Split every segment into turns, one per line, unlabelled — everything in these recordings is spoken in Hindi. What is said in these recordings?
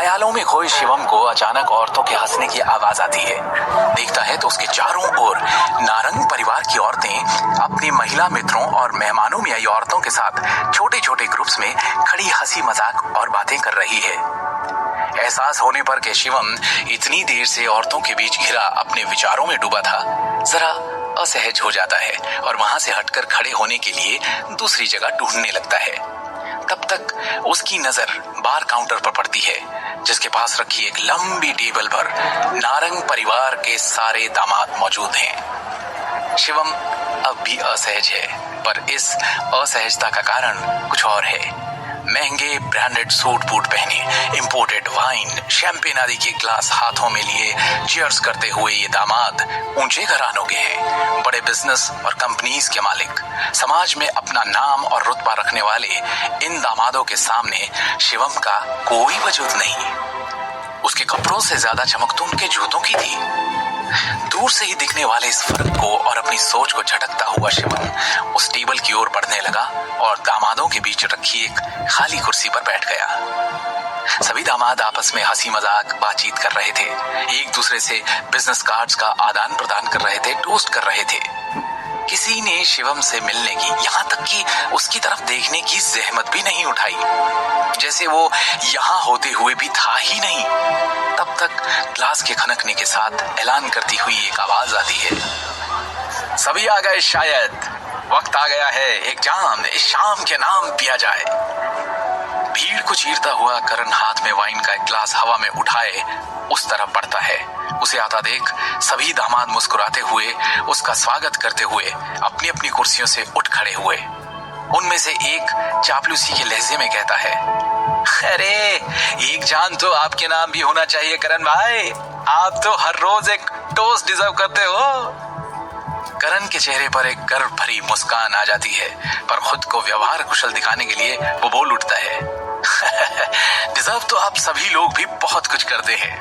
ख्यालों में खोए शिवम को अचानक औरतों के हंसने की आवाज आती है। देखता है तो उसके चारों ओर नारंग परिवार की औरतें अपनी महिला मित्रों और मेहमानों में आई औरतों के साथ छोटे छोटे ग्रुप्स में खड़ी हंसी मजाक और बातें कर रही है। एहसास होने पर कि शिवम इतनी देर से औरतों के बीच घिरा अपने विचारों में डूबा था, जरा असहज हो जाता है और वहां से हटकर खड़े होने के लिए दूसरी जगह ढूंढने लगता है। तब तक उसकी नजर बार काउंटर पर पड़ती है, जिसके पास रखी एक लंबी टेबल पर नारंग परिवार के सारे दामाद मौजूद हैं। शिवम अब भी असहज है, पर इस असहजता का कारण कुछ और है। महंगे ब्रांडेड सूट बूट पहने, इंपोर्टेड वाइन, शैंपेन आदि के ग्लास हाथों में लिए चीयर्स करते हुए ये दामाद ऊंचे घरानों के हैं, बड़े बिजनेस और कंपनीज के मालिक। समाज में अपना नाम और रुतबा रखने वाले इन दामादों के सामने शिवम का कोई वजूद नहीं। उसके कपड़ों से ज्यादा चमक तो उनके जूतों की थी। दूर से ही दिखने वाले इस फर्क को और अपनी सोच को झटकता हुआ शिवम उस टेबल की ओर बढ़ने लगा और दामादों के बीच रखी एक खाली कुर्सी पर बैठ गया। सभी दामाद आपस में हंसी मजाक बातचीत कर रहे थे, एक दूसरे से बिजनेस कार्ड्स का आदान प्रदान कर रहे थे, टोस्ट कर रहे थे। किसी ने शिवम से मिलने की, यहाँ तक कि उसकी तरफ देखने की जहमत भी नहीं उठाई, जैसे वो यहाँ होते हुए भी था ही नहीं। तब तक ग्लास के खनकने के साथ ऐलान करती हुई एक आवाज आती है, सभी आ गए, शायद वक्त आ गया है एक जाम इस शाम के नाम पिया जाए। भीड़ को चीरता हुआ करण हाथ में वाइन का एक ग्लास हवा में उठाए उस तरफ बढ़ता है। उसे आता देख सभी दामाद मुस्कुराते हुए उसका स्वागत करते हुए अपनी अपनी कुर्सियों से उठ खड़े हुए। उनमें से एक चापलूसी के लहजे में कहता है, अरे एक जान तो आपके नाम भी होना चाहिए करण भाई, आप तो हर रोज एक टोस्ट डिजर्व करते हो। करण के चेहरे पर एक गर्व भरी मुस्कान आ जाती है, पर खुद को व्यवहार कुशल दिखाने के लिए वो बोल उठता है, डिजर्व तो आप सभी लोग भी बहुत कुछ करते हैं।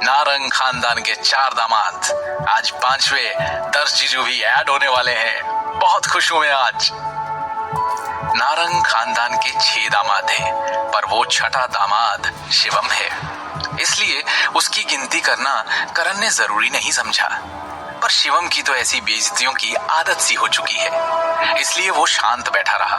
नारंग खानदान के 4 दामाद, आज 5वें 10 जीजू भी ऐड होने वाले हैं। बहुत खुश हूं मैं आज। नारंग खानदान के 6 दामाद हैं, पर वो छठा दामाद शिवम है, इसलिए उसकी गिनती करना करण ने जरूरी नहीं समझा। पर शिवम की तो ऐसी बेइज्जतियों की आदत सी हो चुकी है, इसलिए वो शांत बैठा रहा।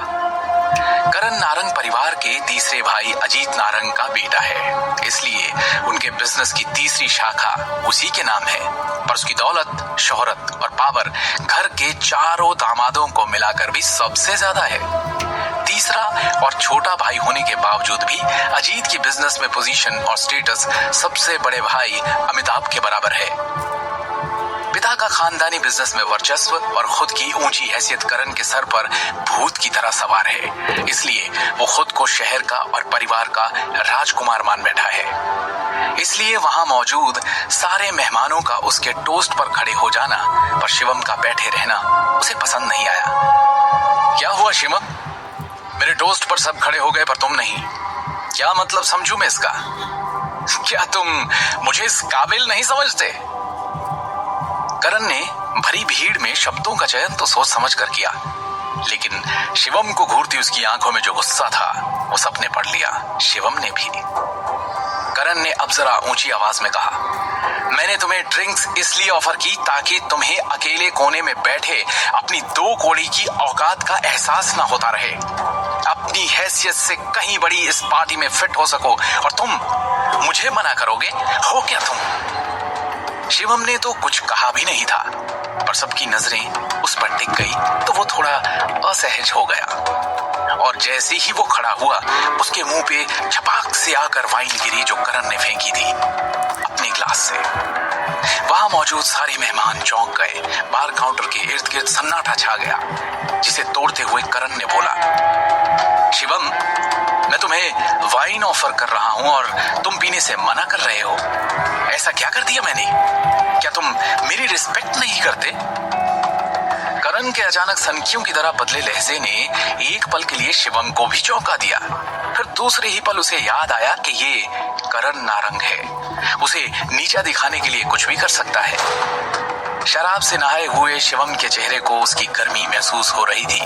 करण नारंग परिवार के तीसरे भाई अजीत नारंग का बेटा है, इसलिए उनके बिजनेस की तीसरी शाखा उसी के नाम है। पर उसकी दौलत, शोहरत और पावर घर के चारों दामादों को मिलाकर भी सबसे ज्यादा है। तीसरा और छोटा भाई होने के बावजूद भी अजीत की बिजनेस में पोजीशन और स्टेटस सबसे बड़े भाई अमिताभ के बराबर है। पिता का खानदानी बिजनेस में वर्चस्व और खुद की ऊंची हैसियत करण के सर पर भूत की तरह सवार है, इसलिए वो खुद को शहर का और परिवार का राजकुमार मान बैठा है। इसलिए वहां मौजूद सारे मेहमानों का उसके टोस्ट पर खड़े हो जाना, पर शिवम का बैठे रहना उसे पसंद नहीं आया। क्या हुआ शिवम, मेरे टोस्ट पर सब खड़े हो गए पर तुम नहीं, क्या मतलब समझूं मैं इसका? क्या तुम मुझे इस काबिल नहीं समझते? करण ने भरी भीड़ में शब्दों का चयन तो सोच समझ कर किया, लेकिन शिवम को घूरती उसकी आंखों में जो गुस्सा था वो सबने पढ़ लिया, शिवम ने भी। करण ने अब जरा ऊंची आवाज में कहा, मैंने तुम्हें ड्रिंक्स इसलिए ऑफर की ताकि तुम्हें अकेले कोने में बैठे अपनी 2 कौड़ी की औकात का एहसास ना होता रहे, अपनी हैसियत से कहीं बड़ी इस पार्टी में फिट हो सको, और तुम मुझे मना करोगे? हो क्या तुम? शिवम ने तो कुछ कहा भी नहीं था, पर सबकी नजरें उस पर टिक गई तो वो थोड़ा असहज हो गया, और जैसे ही वो खड़ा हुआ उसके मुंह पे छपाक से आकर वाइन गिरी जो करण ने फेंकी थी अपने ग्लास से। वहां मौजूद सारे मेहमान चौंक गए, बार काउंटर के इर्द गिर्द सन्नाटा छा गया, जिसे तोड़ते हुए करण ने बोला, शिवम मैं तुम्हें वाइन ऑफर कर रहा हूं और तुम पीने से मना कर रहे हो, ऐसा क्या कर दिया मैंने? क्या तुम मेरी रिस्पेक्ट नहीं करते? करण के अचानक सनकियों की तरह बदले लहजे ने एक पल के लिए शिवम को भी चौंका दिया, फिर दूसरे ही पल उसे याद आया कि ये करण नारंग है, उसे नीचा दिखाने के लिए कुछ भी कर सकता है। शराब से नहाए हुए शिवम के चेहरे को उसकी गर्मी महसूस हो रही थी,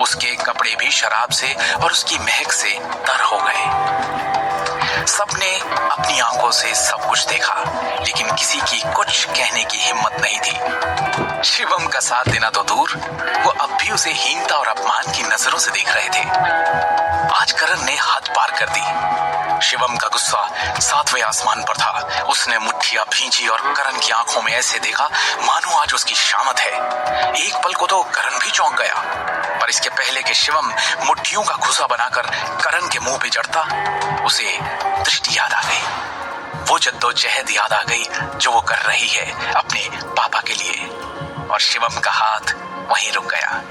उसके कपड़े भी शराब से और उसकी महक से तर हो गए। सबने अपनी आंखों से सब कुछ देखा, लेकिन किसी की कुछ कहने की हिम्मत नहीं थी। शिवम का साथ देना तो दूर, वो अब भी उसे हीनता और अपमान की नजरों से देख रहे थे। आज करण ने हद पार कर दी। शिवम का गुस्सा 7वें आसमान पर था। उसने मुट्ठियां भींची और करण की आंखों में ऐसे देखा मानो आज उसकी शामत है। एक पल को तो करण भी चौंक गया, पर इसके पहले कि शिवम मुट्ठियों का घुसा बनाकर करण के मुंह पे जड़ता, उसे दृष्टि याद आ गई। वो जद्दोजहद याद आ गई जो वो कर रही है अपने पापा के लिए, और शिवम का हाथ वहीं रुक गया।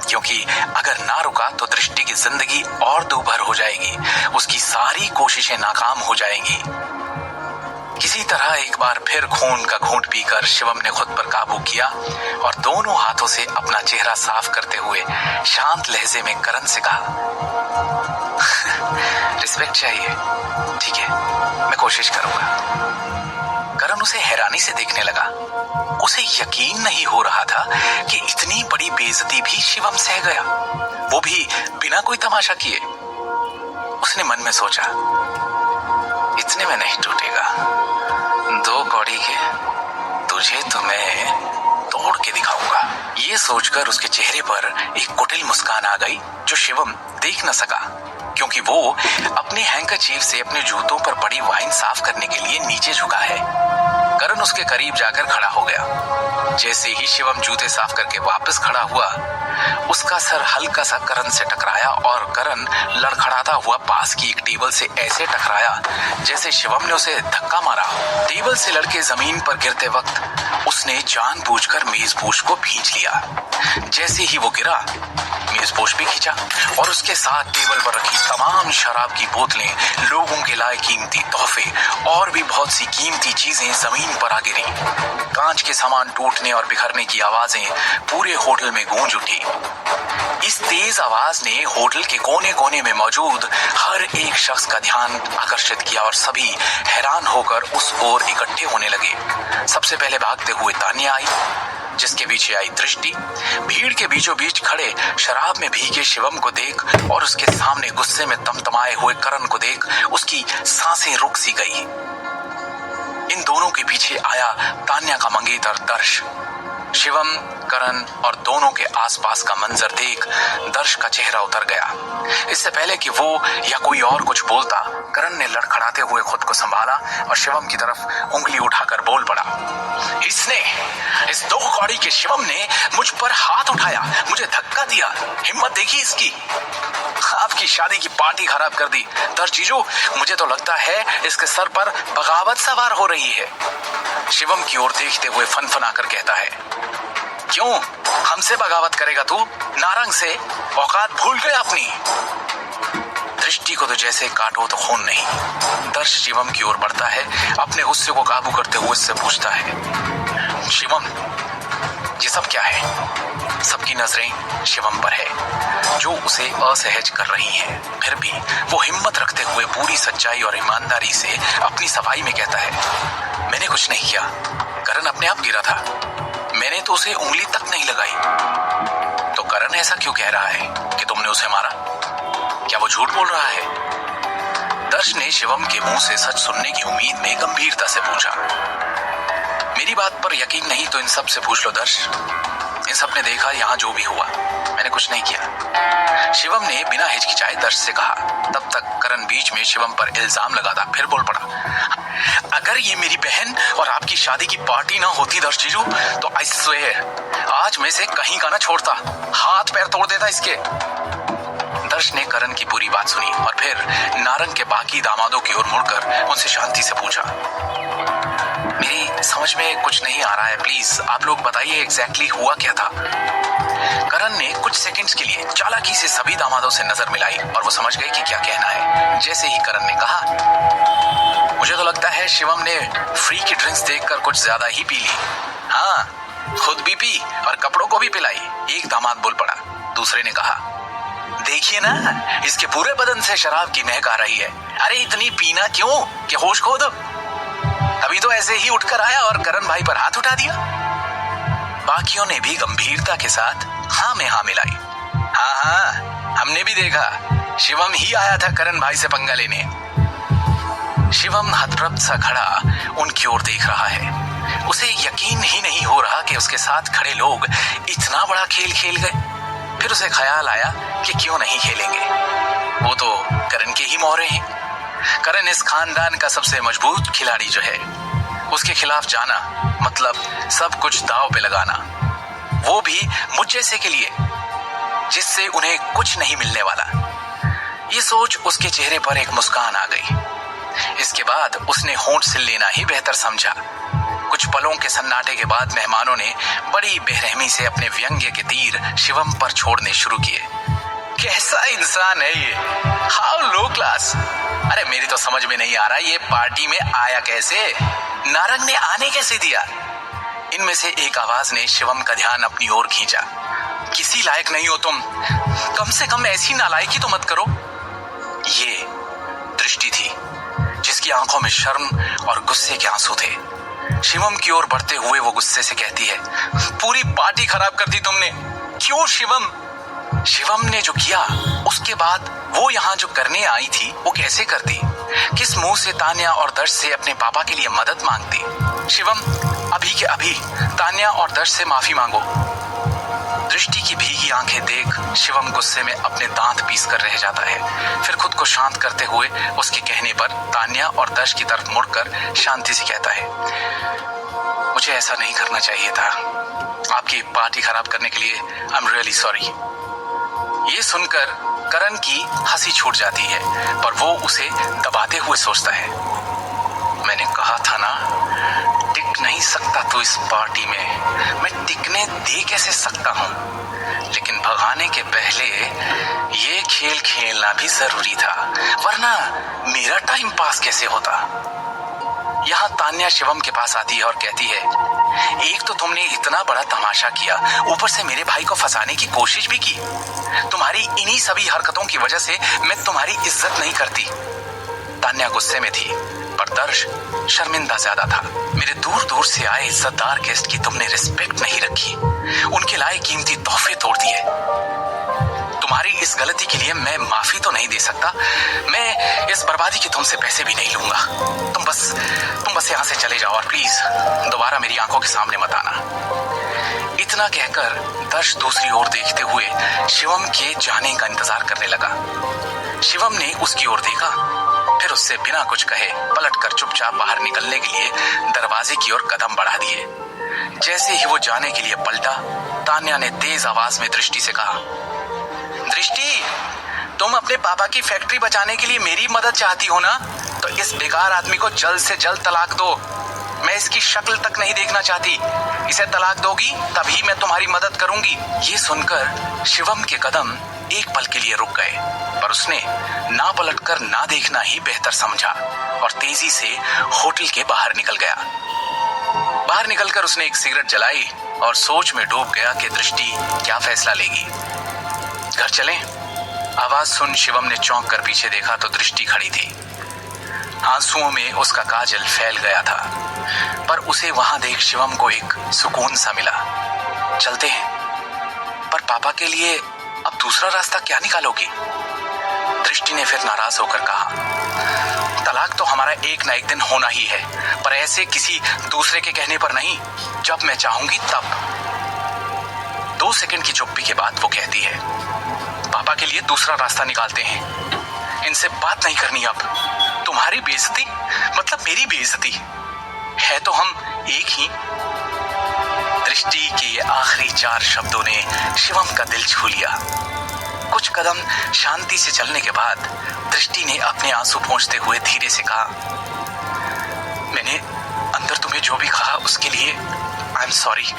क्योंकि अगर ना रुका तो दृष्टि की जिंदगी और दूभर हो जाएगी, उसकी सारी कोशिशें नाकाम हो जाएंगी। किसी तरह एक बार फिर खून का घूंट पीकर शिवम ने खुद पर काबू किया और दोनों हाथों से अपना चेहरा साफ करते हुए शांत लहजे में करण से कहा, रिस्पेक्ट चाहिए, ठीक है, मैं कोशिश करूंगा। करण उसे हैरानी से देखने लगा। उसे यकीन नहीं हो रहा था कि इतनी बड़ी बेइज्जती भी शिवम सह गया, वो भी बिना कोई तमाशा किए। उसने मन में सोचा, इतने में नहीं टूटेगा, 2 कौड़ी के तुझे तो मैं तोड़ के दिखाऊंगा। ये सोचकर उसके चेहरे पर एक कुटिल मुस्कान आ गई जो शिवम देख न सका, क्योंकि वो अपने हैंकरचीफ से अपने जूतों पर पड़ी वाइन साफ करने के लिए नीचे झुका है। करण उसके करीब जाकर खड़ा हो गया। जैसे ही शिवम जूते साफ करके वापस खड़ा हुआ, उसका सर हल्का सा करण से टकराया और करण लड़खड़ाता हुआ पास की एक टेबल से ऐसे टकराया जैसे शिवम ने उसे धक्का मारा। टेबल से लड़के जमीन पर गिरते वक्त उसने जानबूझकर मेजपोश को भींच लिया। जैसे ही वो गिरा, मेजपोश भी खींचा और उसके साथ टेबल पर रखी तमाम शराब की बोतलें, लोगों के लाए कीमती तोहफे और भी बहुत सी कीमती चीजें जमीन पर आ गिरी। कांच के सामान टूटने और बिखरने की आवाजें पूरे होटल में गूंज उठी। इस तेज आवाज ने होटल के कोने कोने में मौजूद हर एक शख्स का ध्यान आकर्षित किया और सभी हैरान होकर उस ओर इकट्ठे होने लगे। सबसे पहले भागते हुए तान्या आई, जिसके पीछे आई दृष्टि। भीड़ के बीचों बीच खड़े शराब में भीगे शिवम को देख और उसके सामने गुस्से में तमतमाए हुए करण को देख उसकी सांसें रुक सी गई। इन दोनों के पीछे आया तान्या का मंगेतर दर्श। शिवम, करण और दोनों के आसपास का मंजर देख दर्श का चेहरा उतर गया। इससे पहले कि वो या कोई और कुछ बोलता, करण ने लड़खड़ाते हुए खुद को संभाला और शिवम की तरफ उंगली उठाकर बोल पड़ा, इसने, इस 2 कौड़ी के शिवम ने मुझ पर हाथ उठाया, मुझे धक्का दिया, हिम्मत देखी इसकी, आपकी शादी की पार्टी खराब कर दी। दर्श जीजू, मुझे तो लगता है इसके सर पर बगावत सवार हो रही है। शिवम की ओर देखते हुए फनफनाकर कहता है, क्यों, हमसे बगावत करेगा तू? नारंग से औकात भूल गए अपनी। दृष्टि को तो जैसे काटो तो खून नहीं। दर्श शिवम की ओर बढ़ता है, अपने गुस्से को काबू करते हुए उससे पूछता है, शिवम, ये सब क्या है? सबकी नजरें शिवम पर है, जो उसे असहज कर रही हैं। फिर भी वो हिम्मत रखते हुए पूरी सच्चाई और ईमानदारी से अपनी सफाई में कहता है, मैंने कुछ नहीं किया, करण अपने आप गिरा था, मैंने तो उसे उंगली तक नहीं लगाई। तो करण ऐसा क्यों कह रहा है कि तुमने उसे मारा? क्या वो झूठ बोल रहा है? दर्श ने शिवम के मुंह से सच सुनने की उम्मीद में गंभीरता से पूछा। मेरी बात पर यकीन नहीं तो इन सब से पूछ लो दर्श। इन सब ने देखा यहाँ जो भी हुआ, मैंने कुछ नहीं किया। शिवम ने बिना हिचकिचाए दर्श से कहा। तब तक करण बीच में शिवम पर इल्जाम लगाता फिर बोल पड़ा, अगर ये मेरी बहन और आपकी शादी की पार्टी ना होती दर्श जीजू, तो आई स्वेयर आज मैं इसे कहीं का ना छोड़ता, हाथ पैर तोड़ देता इसके। दर्श ने करण की पूरी बात सुनी और फिर नारंग के बाकी दामादों की ओर मुड़कर उनसे शांति से पूछा, मेरी समझ में कुछ नहीं आ रहा है, प्लीज आप लोग बताइए एग्जैक्टली हुआ क्या था। करण ने कुछ सेकंड्स के लिए चालाकी से सभी दामादों से नजर मिलाई और वो समझ गए कि क्या कहना है। जैसे ही करण ने कहा, मुझे तो लगता है शिवम ने फ्री की ड्रिंक्स देखकर कुछ ज्यादा ही पी ली। हाँ, खुद भी पी और कपड़ों को भी पिलाई। एक दामाद बोल पड़ा। दूसरे ने कहा, देखिए ना, इसके पूरे बदन से शराब की महक आ रही है। अरे इतनी पीना क्यों कि होश खो दो। अभी तो ऐसे ही उठकर आया और करण भाई पर हाथ उठा दिया। बाकियों ने भी गंभीरता के साथ हाँ में हाँ मिलाई। हाँ, हमने भी देखा, शिवम ही आया था करण भाई से पंगा लेने। शिवम हतप्रभ सा खड़ा उनकी ओर देख रहा है। उसे यकीन ही नहीं हो रहा कि उसके साथ खड़े लोग इतना बड़ा खेल खेल गए। फिर उसे ख्याल आया कि क्यों नहीं खेलेंगे, वो तो करण के ही मोहरे हैं। करण इस खानदान का सबसे मजबूत खिलाड़ी जो है, उसके खिलाफ जाना मतलब सब कुछ दांव पे लगाना, वो भी मुझ जैसे के लिए जिससे उन्हें कुछ नहीं मिलने वाला। ये सोच उसके चेहरे पर एक मुस्कान आ गई। इसके बाद उसने होंठ सिल लेना ही बेहतर समझा। कुछ पलों के सन्नाटे के बाद मेहमानों ने बड़ी बेरहमी से अपने व्यंग्य के तीर शिवम पर छोड़ने शुरू किए। कैसा इंसान है ये, हाउ लो क्लास। अरे मेरी तो समझ में नहीं आ रहा ये पार्टी में आया कैसे, नारंग ने आने कैसे दिया। इनमें से एक आवाज ने शिवम का ध्यान अपनी ओर खींचा। किसी लायक नहीं हो तुम, कम से कम ऐसी नालायकी तो मत करो। ये दृष्टि थी जिसकी आंखों में शर्म और गुस्से के आंसू थे। शिवम की ओर बढ़ते हुए वो गुस्से से कहती है, पूरी पार्टी खराब कर दी तुमने, क्यों शिवम? शिवम ने जो किया उसके बाद वो यहाँ जो करने आई थी वो कैसे करती? किस मुंह से तान्या और दर्श से अपने पापा के लिए मदद मांगती? शिवम अभी के अभी तान्या और दर्श से माफी मांगो। दृष्टि की भीगी आंखें देख शिवम गुस्से में अपने दांत पीस कर रह जाता है। फिर खुद को शांत करते हुए उसके कहने पर तान्या और दर्श की तरफ मुड़कर शांति से कहता है, मुझे ऐसा नहीं करना चाहिए था, आपकी पार्टी खराब करने के लिए आई एम रियली सॉरी। ये सुनकर करण की हंसी छूट जाती है, पर वो उसे दबाते हुए सोचता है, मैंने कहा था ना टिक नहीं सकता तू इस पार्टी में, मैं टिकने दे कैसे सकता हूँ, लेकिन भगाने के पहले ये खेल खेलना भी जरूरी था, वरना मेरा टाइम पास कैसे होता। यहाँ तान्या शिवम के पास आती है और कहती है, एक तो तुमने इतना बड़ा तमाशा किया, ऊपर से मेरे भाई को फंसाने की कोशिश भी की। तुम्हारी इन्हीं सभी हरकतों की वजह से मैं तुम्हारी इज्जत नहीं करती। तान्या गुस्से में थी, पर दर्श शर्मिंदा ज्यादा था। मेरे दूर दूर से आए इज्जतदार गेस्ट की तुमने रिस्पेक्ट नहीं रखी, उनके लाए कीमती तोहफे तोड़ दिए। तुम्हारी इस गलती के लिए मैं माफी तो नहीं दे सकता, मैं इस बर्बादी के तुमसे पैसे भी नहीं लूंगा। तुम बस यहाँ से चले जाओ और प्लीज दोबारा मेरी आंखों के सामने मत आना। इतना कहकर दर्श दूसरी ओर देखते हुए शिवम के जाने का इंतजार करने लगा। शिवम ने उसकी ओर देखा, फिर उससे बिना कुछ कहे पलटकर चुपचाप बाहर निकलने के लिए दरवाजे की ओर कदम बढ़ा दिए। जैसे ही वो जाने के लिए पलटा, तान्या ने तेज आवाज में दृष्टि से कहा, दृष्टि, तुम अपने पापा की फैक्ट्री बचाने के लिए मेरी मदद चाहती हो ना, तो इस बेकार आदमी को जल्द से जल्द तलाक दो। मैं इसकी शक्ल तक नहीं देखना चाहती। इसे तलाक दोगी तभी मैं तुम्हारी मदद करूंगी। ये सुनकर शिवम के कदम एक पल के लिए रुक गए, पर उसने ना पलटकर ना देखना ही बेहतर समझा और तेजी से होटल के बाहर निकल गया। बाहर निकलकर उसने एक सिगरेट जलाई और सोच में डूब गया कि दृष्टि क्या फैसला लेगी। घर चलें? आवाज सुन शिवम ने चौंक कर पीछे देखा तो दृष्टि खड़ी थी। आंसुओं में उसका काजल फैल गया था, पर उसे वहां देख शिवम को एक सुकून सा मिला। चलते हैं, पर पापा के लिए अब दूसरा रास्ता क्या निकालोगी? दृष्टि ने फिर नाराज होकर कहा, तलाक तो हमारा एक ना एक दिन होना ही है, पर ऐसे किसी दूसरे के कहने पर नहीं, जब मैं चाहूंगी तब। 2 सेकंड की चुप्पी के बाद वो कहती है, पापा के लिए दूसरा रास्ता निकालते हैं, इनसे बात नहीं करनी अब। तुम्हारी बेइज्जती मतलब मेरी बेइज्जती है, तो हम एक ही। दृष्टि के ये आखिरी 4 शब्दों ने शिवम का दिल छू लिया। कुछ कदम शांति से चलने के बाद दृष्टि ने अपने आंसू पोंछते हुए धीरे से कहा, मैंने अंदर तुम्हें जो भी कहा उसके लिए आई एम सॉरी।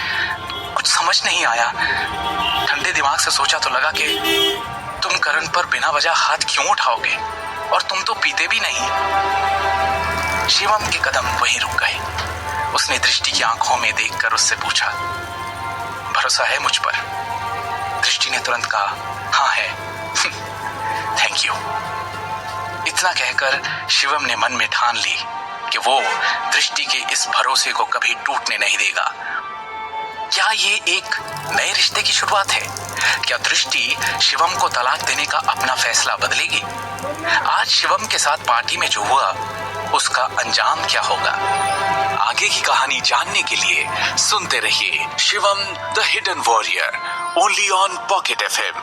कुछ समझ नहीं आया, ठंडे दिमाग से सोचा तो लगा कि तुम करण पर बिना वजह हाथ क्यों उठाओगे, और तुम तो पीते भी नहीं। शिवम के कदम वहीं रुक गए। उसने दृष्टि की आंखों में देखकर उससे पूछा, भरोसा है मुझ पर? दृष्टि ने तुरंत कहा, हाँ है। Thank you. इतना कहकर शिवम ने मन में ठान ली कि वो दृष्टि के इस भरोसे को कभी टूटने नहीं देगा। क्या ये एक नए रिश्ते की शुरुआत है? क्या दृष्टि शिवम को तलाक देने का अपना फैसला बदलेगी? आज शिवम के साथ पार्टी में जो हुआ उसका अंजाम क्या होगा? आगे की कहानी जानने के लिए सुनते रहिए Shivam the hidden warrior, only on pocket FM.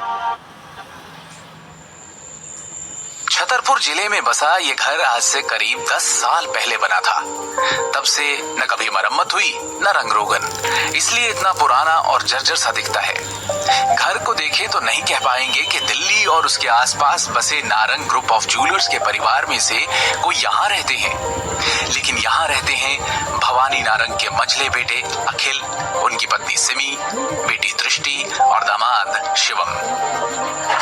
Chhatarpur जिले में बसा ये घर आज से करीब 10 साल पहले बना था। तब से न कभी मरम्मत हुई न रंग रोगन, इसलिए इतना पुराना और जर्जर सा दिखता है। घर को देखे तो नहीं कह पाएंगे कि दिल्ली और उसके आसपास बसे नारंग ग्रुप ऑफ ज्वेलर्स के परिवार में से कोई यहाँ रहते हैं। लेकिन यहाँ रहते हैं भवानी नारंग के मझले बेटे अखिल, उनकी पत्नी सिमी, बेटी दृष्टि और दामाद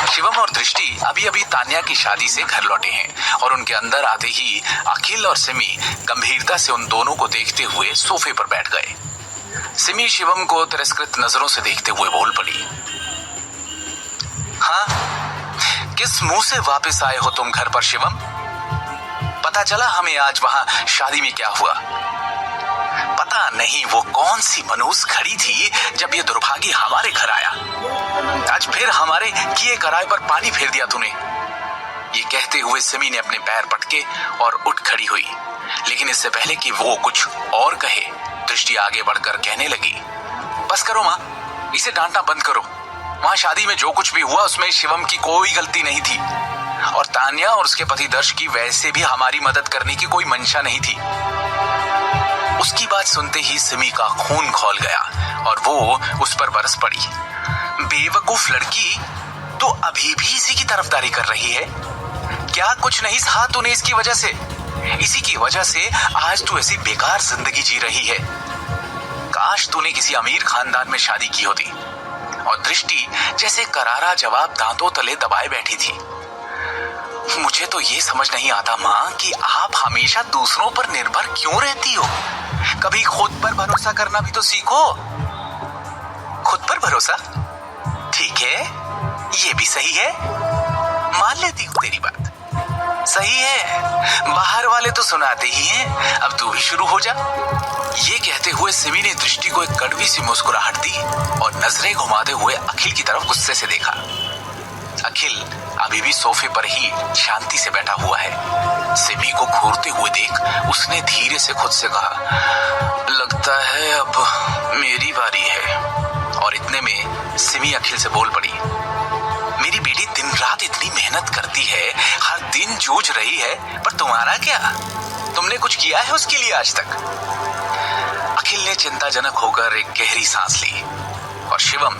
शिवम और दृष्टि अभी अभी तान्या की शादी से घर लौटे हैं और उनके अंदर आते ही अखिल और सिमी गंभीरता से उन दोनों को देखते हुए सोफे पर बैठ गए। सिमी शिवम को तिरस्कृत नजरों से देखते हुए बोल पड़ी, हाँ, किस मुंह से वापस आए हो तुम घर पर शिवम? पता चला हमें आज वहां शादी में क्या हुआ। पता नहीं वो कौन सी मनूस खड़ी थी जब ये दुर्भागी हमारे घर आया। आज फिर हमारे किए कराए पर पानी फेर दिया तूने। ये कहते हुए सिमी ने अपने पैर पटके और उठ खड़ी हुई, लेकिन इससे पहले कि वो कुछ और कहे, दृष्टि आगे बढ़कर कहने लगी, बस करो माँ, इसे डांटना बंद करो। वहां शादी में जो कुछ भी हुआ उसमें शिवम की कोई गलती नहीं थी और तान्या और उसके पति दर्श की वैसे भी हमारी मदद करने की कोई मंशा नहीं थी। उसकी बात सुनते ही सिमी का खून खौल गया और वो उस पर बरस पड़ी। बेवकूफ लड़की, तो अभी भी इसी की तरफदारी कर रही है क्या? कुछ नहीं सहा तूने इसकी वजह से। इसी की वजह से आज तू ऐसी बेकार जिंदगी जी रही है। काश तूने किसी अमीर खानदान में शादी की होती। और दृष्टि जैसे करारा जवाब दांतों तले दबाए बैठी थी। मुझे तो ये समझ नहीं आता माँ कि आप हमेशा दूसरों पर निर्भर क्यों रहती हो? कभी खुद पर भरोसा करना भी तो सीखो। खुद पर भरोसा? ठीक है, ये भी सही है, मान लेती हूँ तेरी बात, सही है। बाहर वाले तो सुनाते ही हैं, अब तू भी शुरू हो जा। ये कहते हुए सिमी ने दृष्टि को एक कड़वी सी मुस्कुराहट दी और नजरें घुमाते हुए अखिल की तरफ गुस्से से देखा। अखिल अभी भी सोफे पर ही शांति से बैठा हुआ है। सिमी को घूरते हुए देख उसने धीरे से खुद से कहा, लगता है अब मेरी बारी है। और इतने में सिमी अखिल से बोल पड़ी, मेरी बेटी दिन रात इतनी मेहनत करती है, हर दिन जूझ रही है, पर तुम्हारा क्या? तुमने कुछ किया है उसके लिए आज तक? अखिल ने चिंताजनक होकर एक गहरी सांस ली और शिवम,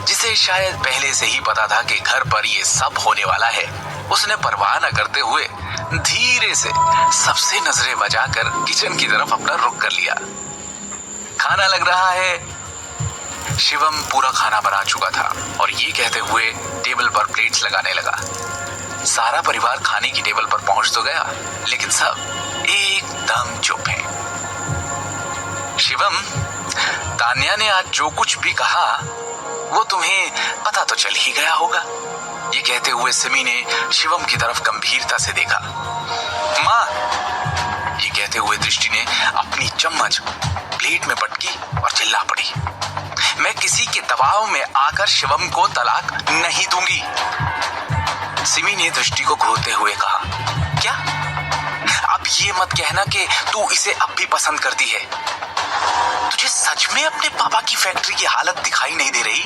जिसे शायद पहले से ही पता था कि घर पर ये सब होने वाला है, उसने परवाह न करते हुए धीरे से सबसे नजरें बचाकर किचन की तरफ अपना रुख कर लिया। खाना लग रहा है। शिवम पूरा खाना बना चुका था और ये कहते हुए टेबल पर प्लेट्स लगाने लगा। सारा परिवार खाने की टेबल पर पहुंच तो गया, लेकिन सब एकदम चुप हैं। शिवम, तान्या ने आज जो कुछ भी कहा वो तुम्हें पता तो चल ही गया होगा। ये कहते हुए सिमी ने शिवम की तरफ गंभीरता से देखा। माँ, ये कहते हुए दृष्टि ने अपनी चम्मच प्लेट में पटकी और चिल्ला पड़ी, मैं किसी के दबाव में आकर शिवम को तलाक नहीं दूंगी। सिमी ने दृष्टि को घूरते हुए कहा, क्या? अब ये मत कहना कि तू इसे अब भी पसंद करती है। तुझे सच में अपने पापा की फैक्ट्री की हालत दिखाई नहीं दे रही?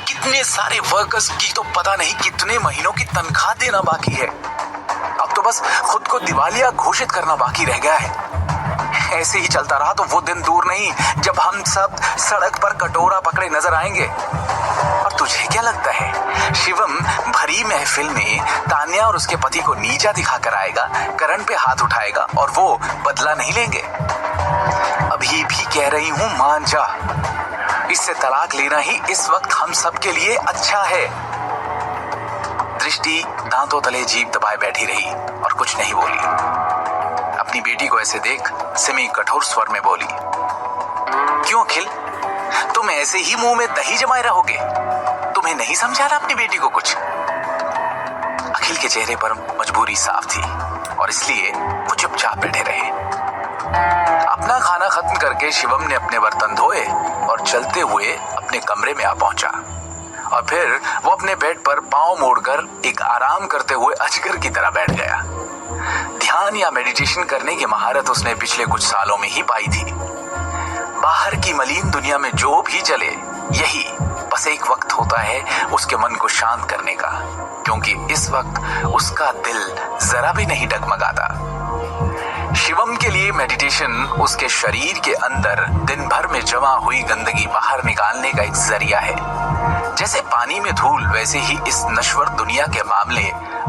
कितने सारे वर्कर्स की तो पता नहीं कितने महीनों की तनख्वाह देना बाकी है। अब तो बस खुद को दिवालिया घोषित करना बाकी रह गया है। ऐसे ही चलता रहा तो वो दिन दूर नहीं जब हम सब सड़क पर कटोरा पकड़े नजर आएंगे। और तुझे क्या लगता है शिवम भरी महफिल में तान्या और उसके पति को नीचा दिखाकर आएगा, करण पे हाथ उठाएगा और वो बदला नहीं लेंगे? अभी भी कह रही हूं, मान जा। इससे तलाक लेना ही इस वक्त हम सब के लिए अच्छा है। दृष्टि दांतों तले जीभ दबाए बैठी रही और कुछ नहीं बोली। अपनी बेटी को ऐसे देख सिमी कठोर स्वर में बोली, क्यों अखिल, तुम ऐसे ही मुंह में दही जमाए रहोगे? तुम्हें नहीं समझाना अपनी बेटी को कुछ? अखिल के चेहरे पर मजबूरी साफ थी और इसलिए वो चुपचाप बैठे रहे। अपना खाना खत्म करके शिवम ने अपने बर्तन धोए और चलते हुए अपने कमरे में आ पहुंचा और फिर वो अपने बेड पर पांव मोड़कर एक आराम करते हुए अजगर की तरह बैठ गया। ध्यान ध्यान या मेडिटेशन करने की महारत उसने पिछले कुछ सालों में ही पाई थी। बाहर की मलिन दुनिया में जो भी चले, यही बस एक वक्त होता है उसके मन को शांत करने का, क्योंकि इस वक्त उसका दिल जरा भी नहीं डगमगाता। शिवम के लिए मेडिटेशन उसके शरीर के अंदर दिन भर में जमा हुई गंदगी बाहर निकालने का एक जरिया है। जैसे पानी में धूल, वैसे ही इस नश्वर दुनिया के मामले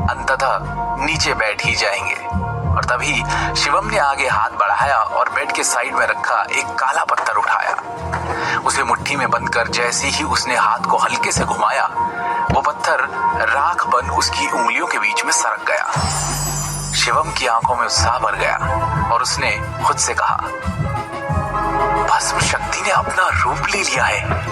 अंततः नीचे बैठ ही जाएंगे। और तभी शिवम ने आगे हाथ बढ़ाया और बेड के साइड में रखा एक काला पत्थर उठाया। उसे मुट्ठी में बंद कर जैसे ही उसने हाथ को हल्के से घुमाया, वो पत्थर राख बन उसकी उंगलियों के बीच में सरक गया। शिवम की आंखों में उत्साह भर गया और उसने खुद से कहा, भस्म शक्ति ने अपना रूप ले लिया है।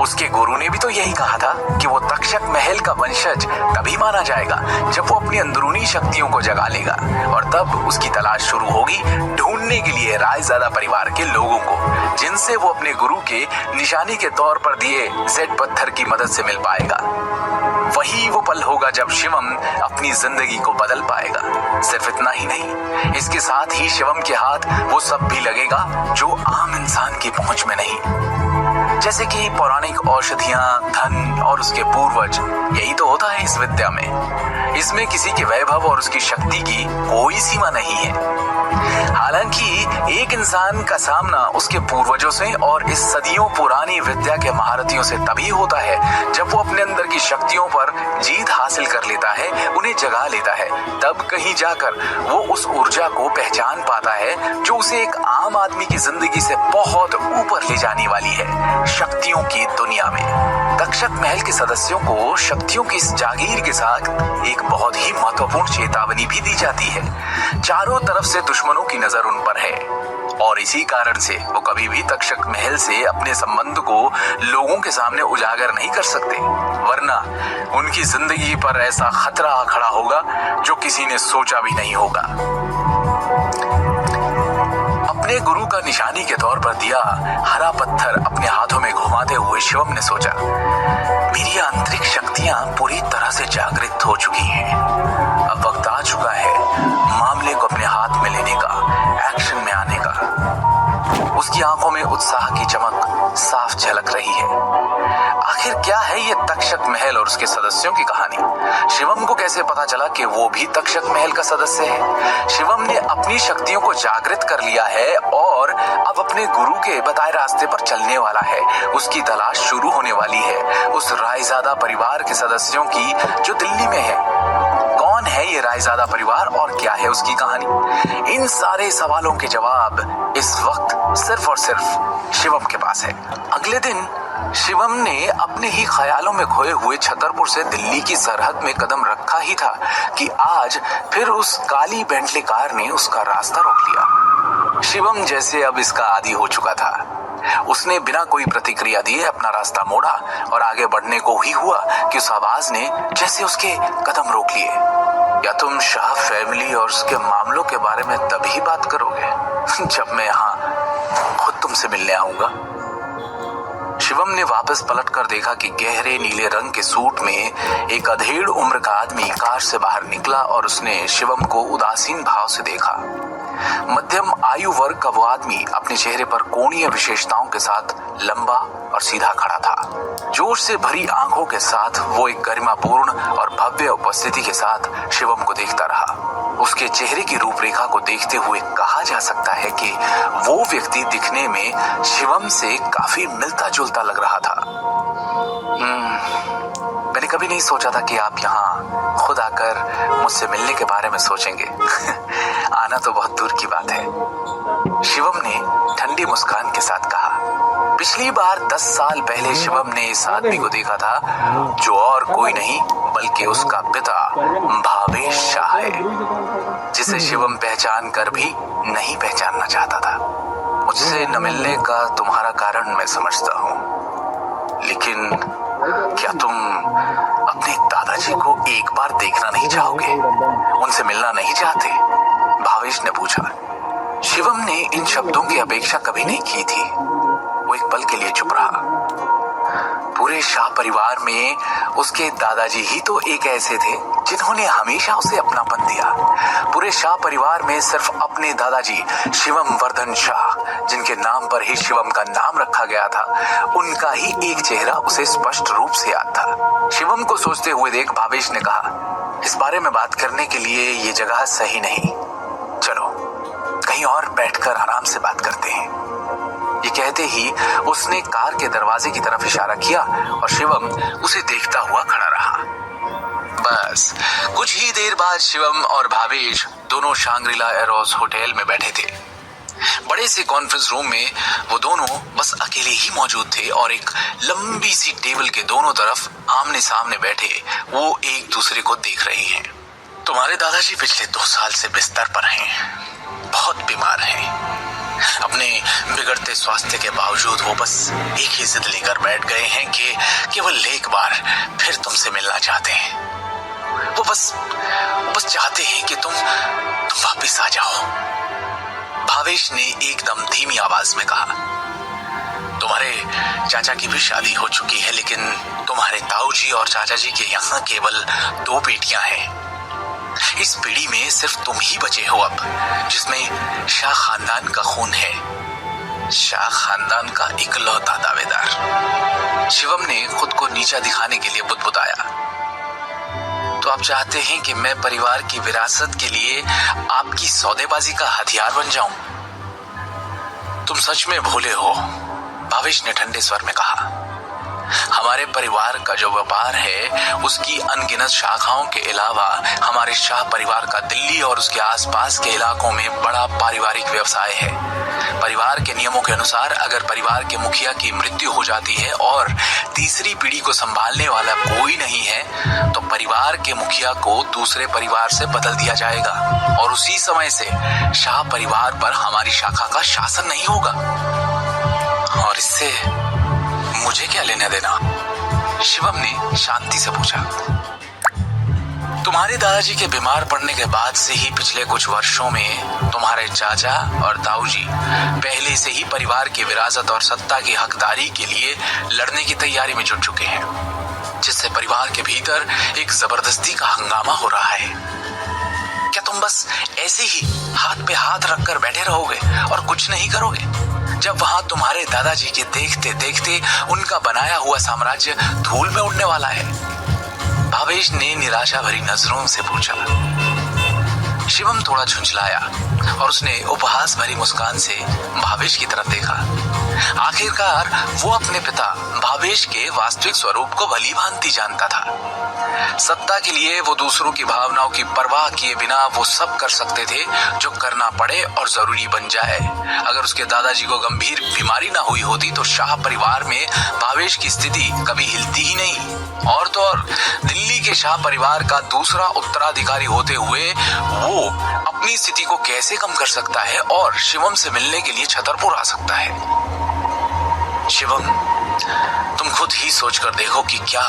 उसके गुरु ने भी तो यही कहा था कि वो तक्षक महल का वंशज तभी माना जाएगा जब वो अपनी अंदरूनी शक्तियों को जगा लेगा, और तब उसकी तलाश शुरू होगी ढूंढने के लिए रायजादा परिवार के लोगों को, जिनसे वो अपने गुरु के निशानी के तौर पर दिए जेड पत्थर की मदद से मिल पाएगा। वही वो पल होगा जब शिवम अपनी जिंदगी को बदल पाएगा। सिर्फ इतना ही नहीं, इसके साथ ही शिवम के हाथ वो सब भी लगेगा जो आम इंसान की पहुंच में नहीं, जैसे कि पौराणिक औषधियां, धन और उसके पूर्वज। यही तो होता है इस विद्या में। इसमें किसी के वैभव और उसकी शक्ति की कोई सीमा नहीं है। हालांकि एक इंसान का सामना उसके पूर्वजों से और इस सदियों पुरानी विद्या के महारथियों से तभी होता है जब वो अपने अंदर की शक्तियों पर जीत हासिल कर लेता है, उन्हें जगा लेता है। तब कहीं जाकर वो उस ऊर्जा को पहचान पाता है जो उसे एक आम आदमी की जिंदगी से बहुत ऊपर ले जाने वाली है, शक्तियों की दुनिया में। तक्षक महल के सदस्यों को शक्तियों की इस जागीर के साथ एक बहुत ही महत्वपूर्ण चेतावनी भी दी जाती है। चारों तरफ से दुश्मनों की नजर उन पर है और इसी कारण से वो कभी भी तक्षक महल से अपने संबंध को लोगों के सामने उजागर नहीं कर सकते, वरना उनकी जिंदगी पर ऐसा खतरा आ खड़ा होगा जो किसी ने सोचा भी नहीं होगा। अपने गुरु का निशानी के तौर पर दिया हरा पत्थर अपने हाथों में घुमाते हुए शिवम ने सोचा, मेरी आंतरिक शक्तियां पूरी तरह से जागृत हो चुकी हैं। अब वक्त आ चुका है मामले को अपने हाथ में लेने का, एक्शन में आने का। उसकी आंखों में उत्साह की चमक साफ झलक रही है। आखिर क्या है ये तक्षक महल और उसके सदस्यों की कहानी? शिवम को कैसे पता चला कि वो भी तक्षक महल का सदस्य है? शिवम ने अपनी शक्तियों को जागृत कर लिया है और अब अपने गुरु के बताए रास्ते पर चलने वाला है। उसकी तलाश शुरू होने वाली है उस रायजादा परिवार के सदस्यों की जो दिल्ली में है। कौन है ये रायजादा परिवार और क्या है उसकी कहानी? इन सारे सवालों के जवाब इस वक्त सिर्फ और सिर्फ शिवम के पास है। अगले दिन शिवम ने अपने ही ख्यालों में खोए हुए छतरपुर से दिल्ली की सरहद में कदम रखा ही था कि आज फिर उस काली बेंटली कार ने उसका रास्ता रोक लिया। शिवम जैसे अब इसका आदी हो चुका था। उसने बिना कोई प्रतिक्रिया दिए अपना रास्ता मोड़ा और आगे बढ़ने को ही हुआ कि उस आवाज ने जैसे उसके कदम रोक लिए। या तुम शाह फैमिली और उसके मामलों के बारे में तभी बात करोगे जब मैं यहाँ खुद तुमसे मिलने आऊंगा। शिवम ने वापस पलट कर देखा कि गहरे नीले रंग के सूट में एक अधेड़ उम्र का आदमी कार से बाहर निकला और उसने शिवम को उदासीन भाव से देखा। मध्यम आयु वर्ग का वो आदमी अपने चेहरे पर कोणीय विशेषताओं के साथ लंबा और सीधा खड़ा था। जोश से भरी आंखों के साथ वो एक गरिमापूर्ण और भव्य उपस्थिति के साथ शिवम को देखता रहा। उसके चेहरे की रूपरेखा को देखते हुए कहा जा सकता है कि वो व्यक्ति दिखने में शिवम से काफी मिलता जुलता लग रहा था। मैंने कभी नहीं सोचा था कि आप यहाँ खुद आकर मुझसे मिलने के बारे में सोचेंगे आना तो बहुत दूर की बात है, शिवम ने ठंडी मुस्कान के साथ कहा। पिछली बार 10 साल पहले शिवम ने इस आदमी को देखा था जो और कोई नहीं बल्कि उसका पिता भावेश शाह है, जिसे शिवम पहचान कर भी नहीं पहचानना चाहता था। मुझसे न मिलने का तुम्हारा कारण मैं समझता हूँ, लेकिन क्या तुम अपने दादाजी को एक बार देखना नहीं चाहोगे? उनसे मिलना नहीं चाहते? भावेश ने पूछा। शिवम ने इन शब्दों की अपेक्षा कभी नहीं की थी। वो एक पल के लिए चुप रहा। पूरे शाह परिवार में उसके दादाजी ही तो एक ऐसे थे जिन्होंने हमेशा उसे अपनापन दिया। पूरे शाह परिवार में सिर्फ अपने दादाजी शिवम वर्धन शाह, जिनके नाम पर ही शिवम का नाम रखा गया था, उनका ही एक चेहरा उसे स्पष्ट रूप से याद था। शिवम को सोचते हुए देख भावेश ने कहा, इस बारे में बात करने के लिए ये जगह सही नहीं, चलो कहीं और बैठकर आराम से बात करते हैं। ये कहते ही उसने कार के दरवाजे की तरफ इशारा किया और शिवम उसे देखता हुआ खड़ा रहा। बस कुछ ही देर बाद शिवम और भावेश दोनों शांग्रीला एरोस होटल में बैठे थे। बड़े से कॉन्फ्रेंस रूम में वो दोनों बस अकेले ही मौजूद थे और एक लंबी सी टेबल के दोनों तरफ आमने सामने बैठे वो एक दूसरे को देख रहे हैं। तुम्हारे दादाजी पिछले 2 साल से बिस्तर पर हैं, बहुत बीमार हैं। अपने बिगड़ते स्वास्थ्य के बावजूद वो बस एक ही जिद लेकर बैठ गए हैं कि केवल एक बार फिर तुमसे मिलना चाहते हैं। वो बस चाहते हैं कि तुम वापस आ जाओ। भावेश ने एकदम धीमी आवाज में कहा, तुम्हारे चाचा की भी शादी हो चुकी है, लेकिन तुम्हारे ताऊजी और चाचा जी के यहाँ केवल 2 बेटियां हैं। इस पीढ़ी में सिर्फ तुम ही बचे हो अब, जिसमें शाह खानदान का खून है, शाह खानदान का इकलौता दावेदार। शिवम ने खुद को नीचा दिखाने के लिए बुदबुदाया, तो आप चाहते हैं कि मैं परिवार की विरासत के लिए आपकी सौदेबाजी का हथियार बन जाऊं? तुम सच में भूले हो, भावेश ने ठंडे स्वर में कहा। हमारे परिवार का जो व्यापार है उसकी अनगिनत शाखाओं के अलावा हमारे शाह परिवार का दिल्ली और उसके आसपास के इलाकों में बड़ा पारिवारिक व्यवसाय है। परिवार के नियमों के अनुसार अगर परिवार के मुखिया की मृत्यु हो जाती है और तीसरी पीढ़ी को संभालने वाला कोई नहीं है तो परिवार के मुखिया को दूसरे परिवार से बदल दिया जाएगा और उसी समय से शाह परिवार पर हमारी शाखा का शासन नहीं होगा। और इससे मुझे क्या लेना देना? शिवम ने शांति से पूछा। तुम्हारे दादाजी के बीमार पड़ने के बाद से ही पिछले कुछ वर्षों में तुम्हारे चाचा और ताऊजी पहले से ही परिवार की विरासत और सत्ता की हकदारी के लिए लड़ने की तैयारी में जुट चुके हैं, जिससे परिवार के भीतर एक जबरदस्ती का हंगामा हो रहा है। क्या तुम बस ऐसे ही हाथ पे हाथ रखकर बैठे रहोगे और कुछ नहीं करोगे, जब वहां तुम्हारे दादाजी के देखते देखते उनका बनाया हुआ साम्राज्य धूल में उड़ने वाला है? भावेश ने निराशा भरी नजरों से पूछा। शिवम थोड़ा झुंझलाया और उसने उपहास भरी मुस्कान से भावेश की तरफ देखा। आखिरकार वो अपने पिता भावेश के वास्तविक स्वरूप को भली भांति जानता था। सत्ता के लिए वो दूसरों की भावनाओं की परवाह किए बिना वो सब कर सकते थे जो करना पड़े और जरूरी बन जाए। अगर उसके दादाजी को गंभीर बीमारी ना हुई होती तो शाह परिवार में भावेश की स्थिति कभी हिलती ही नहीं। और तो और दिल्ली के शाह परिवार का दूसरा उत्तराधिकारी होते हुए वो अपनी स्थिति को कैसे कम कर सकता है और शिवम से मिलने के लिए छतरपुर आ सकता है? शिवम, तुम खुद ही सोचकर देखो कि क्या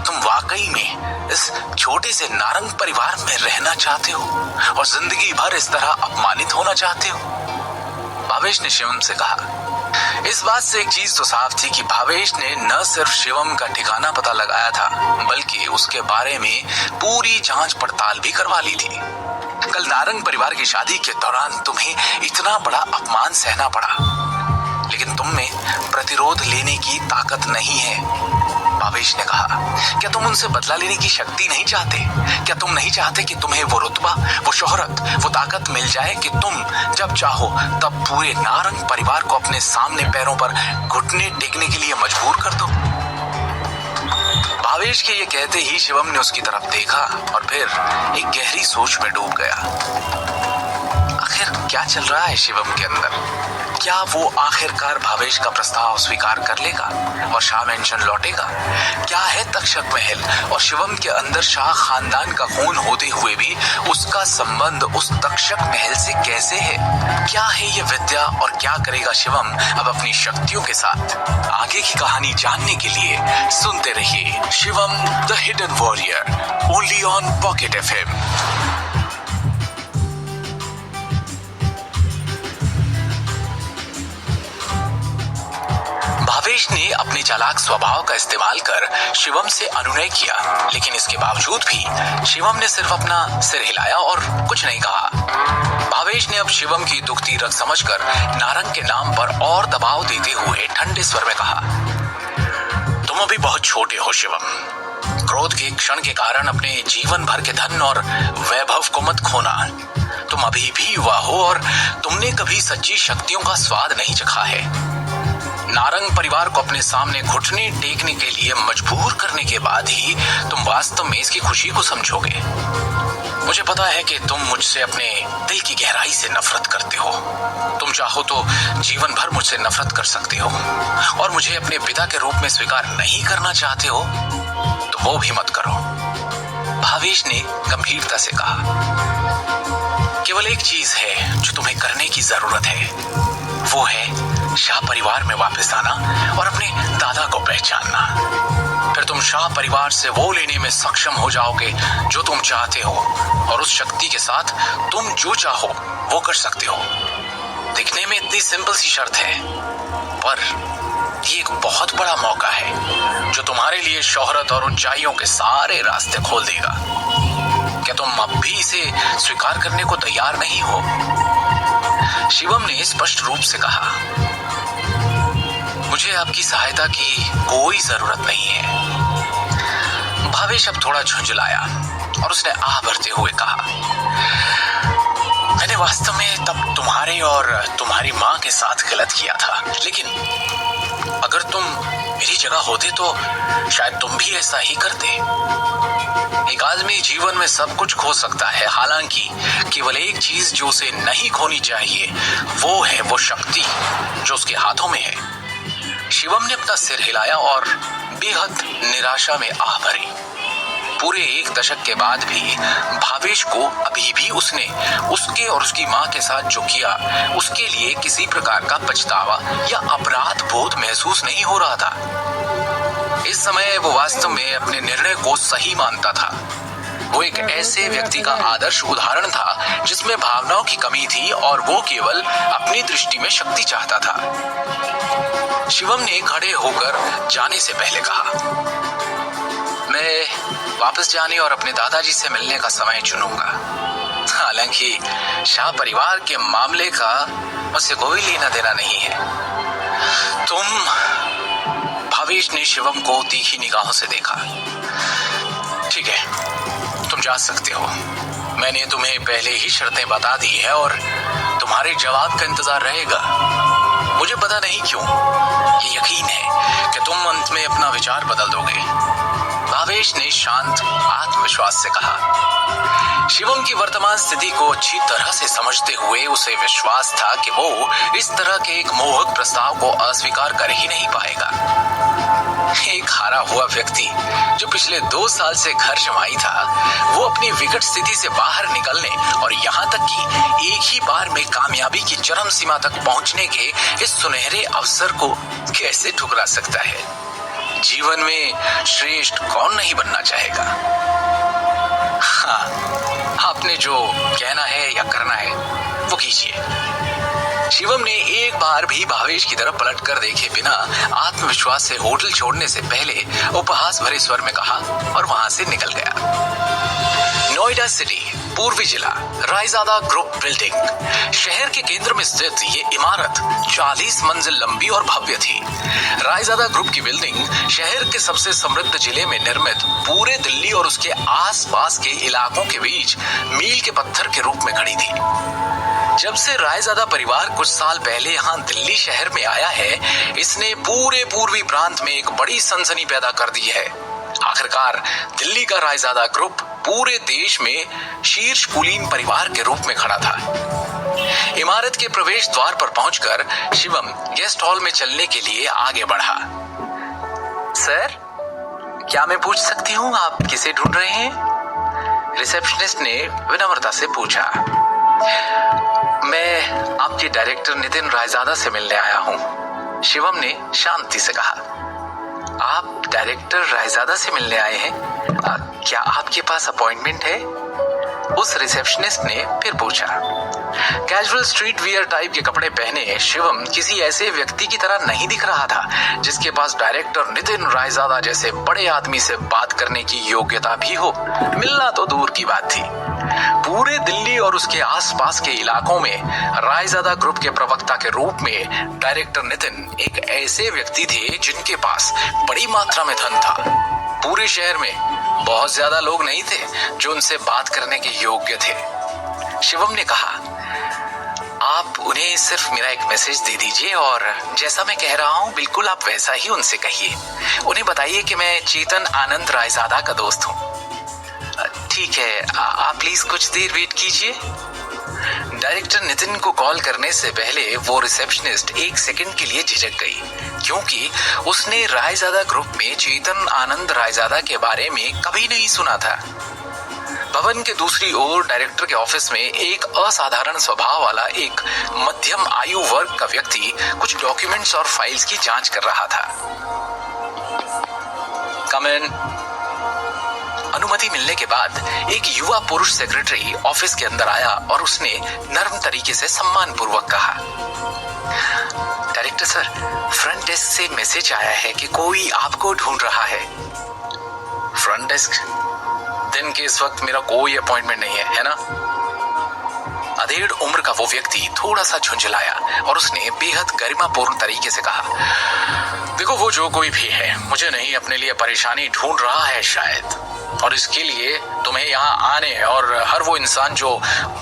तुम वाकई में इस छोटे से नारंग परिवार में रहना चाहते हो और जिंदगी भर इस तरह अपमानित होना चाहते हो? भावेश ने शिवम से कहा। इस बात से एक चीज तो साफ थी कि भावेश ने न सिर्फ शिवम का ठिकाना पता लगाया था बल्कि उसके बारे में पूरी जांच पड़ताल भी करवा ली थी। कल नारंग परिवार की शादी के दौरान तुम्हें इतना बड़ा अपमान सहना पड़ा, लेकिन तुम में प्रतिरोध लेने की ताकत नहीं है। भावेश ने कहा, क्या तुम उनसे बदला लेने की शक्ति नहीं चाहते? क्या तुम नहीं चाहते कि तुम्हें वो रुतबा, वो शोहरत, वो ताकत मिल जाए कि तुम जब चाहो तब पूरे नारंग परिवार को अपने सामने पैरों पर घुटने टेकने के लिए मजबूर कर दो? भावेश के ये कहते ही शिवम ने उसकी तरफ देखा और फिर एक गहरी सोच में डूब गया। आखिर क्या चल रहा है शिवम के अंदर? क्या वो आखिरकार भावेश का प्रस्ताव स्वीकार कर लेगा और शाह मेंशन लौटेगा? क्या है तक्षक महल और शिवम के अंदर शाह खानदान का खून होते हुए भी उसका संबंध उस तक्षक महल से कैसे है? क्या है ये विद्या और क्या करेगा शिवम अब अपनी शक्तियों के साथ? आगे की कहानी जानने के लिए सुनते रहिए Shivam the hidden warrior, only on pocket FM। Bhavesh ने अपने चालाक स्वभाव का इस्तेमाल कर शिवम से अनुनय किया, लेकिन इसके बावजूद भी शिवम ने सिर्फ अपना सिर हिलाया और कुछ नहीं कहा। भावेश ने अब शिवम की दुखती रग समझकर नारंग के नाम पर और दबाव देते हुए ठंडे स्वर में कहा, तुम अभी बहुत छोटे हो शिवम। क्रोध के क्षण के कारण अपने जीवन भर के धन और वैभव को मत खोना। तुम अभी भी युवा हो और तुमने कभी सच्ची शक्तियों का स्वाद नहीं चखा है। नारंग परिवार को अपने सामने घुटने टेकने के लिए मजबूर करने के बाद ही तुम वास्तव में इसकी खुशी को समझोगे। मुझे पता है कि तुम मुझसे अपने दिल की गहराई से नफरत करते हो। तुम चाहो तो जीवन भर मुझसे नफरत कर सकते हो और मुझे अपने पिता के रूप में स्वीकार नहीं करना चाहते हो तो वो भी मत करो। भावेश ने गंभीरता से कहा, केवल एक चीज है जो तुम्हें करने की जरूरत है, वो है शाह परिवार में वापस आना और अपने दादा को पहचानना। फिर तुम शाह परिवार से वो लेने में सक्षम हो जाओगे जो तुम चाहते हो और उस शक्ति के साथ तुम जो चाहो वो कर सकते हो। दिखने में इतनी सिंपल सी शर्त है, पर ये एक बहुत बड़ा मौका है जो तुम्हारे लिए शोहरत और ऊंचाइयों के सारे रास्ते खोल देगा। क्या तुम अब भी इसे स्वीकार करने को तैयार नहीं हो? शिवम ने स्पष्ट रूप से कहा, मुझे आपकी सहायता की कोई जरूरत नहीं है। भावेश अब थोड़ा झुंझलाया और उसने आह भरते हुए कहा, मैंने वास्तव में तब तुम्हारे और तुम्हारी माँ के साथ गलत किया था, लेकिन अगर तुम मेरी जगह होते तो शायद तुम भी ऐसा ही करते। एक आदमी जीवन में सब कुछ खो सकता है, हालांकि केवल एक चीज जो उसे नहीं खोनी चाहिए वो है वो शक्ति जो उसके हाथों में है। शिवम ने अपना सिर हिलाया और बेहद निराशा में आह भरी। पूरे एक दशक के बाद भी भावेश को अभी भी उसने उसके और उसकी माँ के साथ जो किया उसके लिए किसी प्रकार का पछतावा या अपराध बोध महसूस नहीं हो रहा था। इस समय वो वास्तव में अपने निर्णय को सही मानता था। वो एक ऐसे व्यक्ति का आदर्श उदाहरण था जिसमें भावनाओं की कमी थी और वो केवल अपनी दृष्टि में शक्ति चाहता था। शिवम ने खड़े होकर जाने से पहले कहा, मैं वापस जाने और अपने दादाजी से मिलने का समय चुनूंगा। हालांकि शाह परिवार के मामले का मुझसे कोई लेना देना नहीं है। भावेश ने शिवम को तीखी निगाहों से देखा। ठीक है, तुम जा सकते हो। मैंने तुम्हें पहले ही शर्तें बता दी है और तुम्हारे जवाब का इंतजार रहेगा। मुझे पता नहीं क्यों ये यकीन है कि तुम अंत में अपना विचार बदल दोगे। भावेश ने शांत आत्मविश्वास से कहा। शिवम की वर्तमान स्थिति को अच्छी तरह से समझते हुए उसे विश्वास था कि वो इस तरह के एक मोहक प्रस्ताव को अस्वीकार कर ही नहीं पाएगा। एक हारा हुआ व्यक्ति जो पिछले 2 साल से घर जमाई था, वो अपनी विकट स्थिति से बाहर निकलने और यहाँ तक कि एक ही बार में कामयाबी की चरम सीमा तक पहुंचने के इस सुनहरे अवसर को कैसे ठुकरा सकता है? जीवन में श्रेष्ठ कौन नहीं बनना चाहेगा? हाँ, आपने जो कहना है या करना है वो कीजिए। शिवम ने एक बार भी भावेश की तरफ पलट कर देखे बिना आत्मविश्वास से होटल छोड़ने से पहले उपहास भरे स्वर में कहा और वहां से निकल गया। नोएडा सिटी, पूर्वी जिला, रायजादा ग्रुप बिल्डिंग। शहर के केंद्र में स्थित ये इमारत 40 मंजिल लंबी और भव्य थी। रायजादा ग्रुप की बिल्डिंग शहर के सबसे समृद्ध जिले में निर्मित पूरे दिल्ली और उसके आसपास के इलाकों के बीच मील के पत्थर के रूप में खड़ी थी। जब से रायजादा परिवार कुछ साल पहले यहाँ दिल्ली शहर में आया है, इसने पूरे पूर्वी प्रांत में एक बड़ी सनसनी पैदा कर दी है। आखिरकार दिल्ली का रायजादा ग्रुप पूरे देश में शीर्ष कुलीन परिवार के रूप में खड़ा था। इमारत के प्रवेश द्वार पर पहुंचकर शिवम गेस्ट हॉल में चलने के लिए आगे बढ़ा। सर, क्या मैं पूछ सकती हूँ आप किसे ढूंढ रहे हैं? रिसेप्शनिस्ट ने विनम्रता से पूछा। मैं आपके डायरेक्टर नितिन रायजादा से मिलने आया हूँ, शिवम ने शांति से कहा। आप डायरेक्टर रायजादा से मिलने आए हैं? क्या आपके पास अपॉइंटमेंट है? उस रिसेप्शनिस्ट ने फिर पूछा। कैजुअल स्ट्रीट वियर टाइप के कपड़े पहने शिवम किसी ऐसे व्यक्ति की तरह नहीं दिख रहा था जिसके पास डायरेक्टर नितिन रायजादा जैसे बड़े आदमी से बात करने की योग्यता भी हो। मिलना तो दूर की बात थी। पूरे दिल्ली और उसके आसपास के इलाकों में रायजादा ग्रुप के प्रवक्ता के रूप में डायरेक्टर नितिन एक ऐसे व्यक्ति थे जिनके पास बड़ी मात्रा में धन था। पूरे शहर में बहुत ज्यादा लोग नहीं थे जो उनसे बात करने के योग्य थे। शिवम ने कहा, आप उन्हें सिर्फ मेरा एक मैसेज दे दीजिए और जैसा मैं कह रहा हूँ बिल्कुल आप वैसा ही उनसे कहिए। उन्हें बताइए कि मैं चेतन आनंद रायजादा का दोस्त हूँ। ठीक है, आप प्लीज कुछ देर वेट कीजिए। डायरेक्टर नितिन को कॉल करने से पहले वो रिसेप्शनिस्ट एक सेकंड के लिए झिझक गई, क्योंकि उसने रायजादा ग्रुप में चेतन आनंद रायजादा के बारे में कभी नहीं सुना था। भवन के दूसरी ओर डायरेक्टर के ऑफिस में एक असाधारण स्वभाव वाला एक मध्यम आयु वर्ग का व्यक्ति कुछ डॉक्यूमेंट्स और फाइल्स की जांच कर रहा था। कम इन। अनुमति मिलने के बाद एक युवा पुरुष सेक्रेटरी ऑफिस के अंदर आया और उसने नर्म तरीके से सम्मान पूर्वक कहा, डायरेक्टर सर, फ्रंट डेस्क से मैसेज आया है कि कोई आपको ढूंढ रहा है। Front desk? दिन के इस वक्त मेरा कोई अपॉइंटमेंट नहीं है ना? अधेड़ उम्र का वो व्यक्ति थोड़ा सा झुंझलाया और उसने बेहद गरिमापूर्ण तरीके से कहा, देखो वो जो कोई भी है, मुझे नहीं अपने लिए परेशानी ढूंढ रहा है शायद, और इसके लिए तुम्हें यहाँ आने और हर वो इंसान जो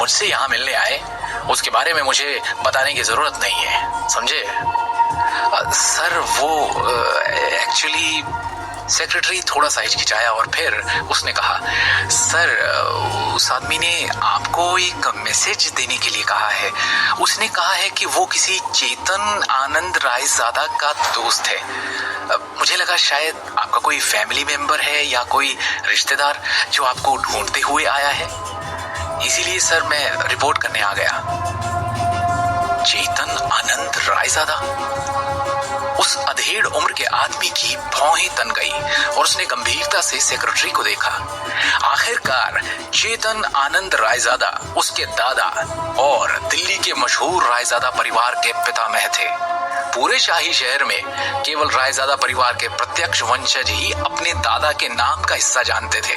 मुझसे यहाँ मिलने आए उसके बारे में मुझे बताने की जरूरत नहीं है, समझे? सर वो एक्चुअली, सेक्रेटरी थोड़ा सा हिचकिचाया और फिर उसने कहा, सर उस आदमी ने आपको एक मैसेज देने के लिए कहा है। उसने कहा है कि वो किसी चेतन आनंद रायजादा का दोस्त है। मुझे लगा शायद आपका कोई फैमिली मेंबर है या कोई रिश्तेदार जो आपको ढूंढते हुए आया है, इसीलिए सर मैं रिपोर्ट करने आ गया। चेतन आनंद रायजादा? उस अधेड़ उम्र के आदमी की भौहें तन गई और उसने गंभीरता से सेक्रेटरी को देखा। आखिरकार चेतन आनंद रायजादा उसके दादा और दिल्ली के मशहूर रायजादा परिवार के पितामह थे। पूरे शाही शहर में केवल रायजादा परिवार के प्रत्यक्ष वंशज ही अपने दादा के नाम का हिस्सा जानते थे।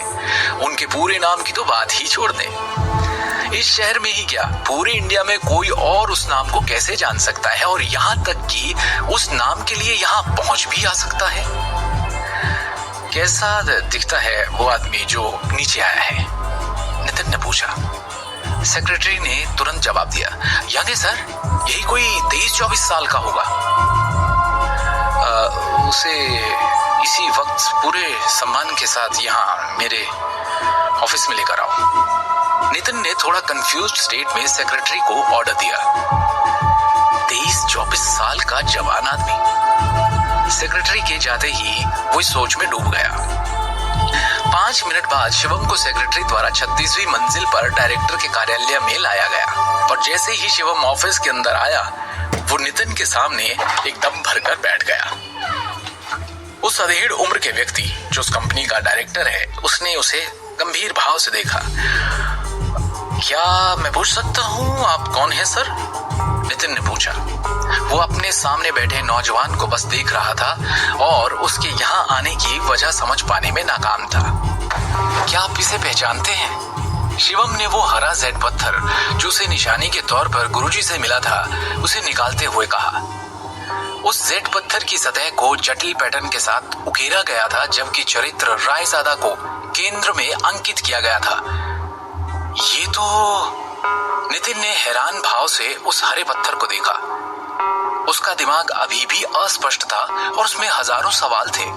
उनके पूरे नाम की तो बात ही छोड़ दें। इस शहर में ही क्या, पूरे इंडिया में कोई और उस नाम को कैसे जान सकता है, और यहाँ तक कि उस नाम के लिए यहाँ पहुंच भी आ सकता है। कैसा दिखता है वो आदमी जो नीचे आया है? नितिन ने पूछा। सेक्रेटरी ने तुरंत जवाब दिया, यंग सर, यही कोई 23-24 साल का होगा। उसे इसी वक्त पूरे सम्मान के साथ यहाँ मेरे ऑफिस में लेकर आओ। नितिन ने थोड़ा कंफ्यूज्ड स्टेट में सेक्रेटरी को ऑर्डर दिया। 23-24 साल का जवान आदमी। सेक्रेटरी के जाते ही वो इस सोच में डूब गया। 5 मिनट बाद शिवम को सेक्रेटरी द्वारा 36वीं मंजिल पर डायरेक्टर के कार्यालय में लाया गया और जैसे ही शिवम ऑफिस के अंदर आया वो नितिन के सामने एकदम भरकर बैठ गया। उस अधेड़ उम्र के व्यक्ति जो उस कंपनी का डायरेक्टर है, उसने उसे गंभीर भाव से देखा। क्या मैं पूछ सकता हूँ आप कौन है सर? नितिन ने पूछा। वो अपने सामने बैठे नौजवान को बस देख रहा था और उसके यहाँ आने की वजह समझ पाने में नाकाम था। क्या आप इसे पहचानते हैं? शिवम ने वो हरा जेड पत्थर जो उसे निशानी के तौर पर गुरुजी से मिला था उसे निकालते हुए कहा। उस जेड पत्थर की सतह को जटिल पैटर्न के साथ उकेरा गया था, जबकि चरित्र रायजादा को केंद्र में अंकित किया गया था। ये तो, नितिन ने हैरान भाव से उस हरे पत्थर को देखा। उसका दिमाग अभी भी अस्पष्ट था और उसमें हजारों सवाल थे।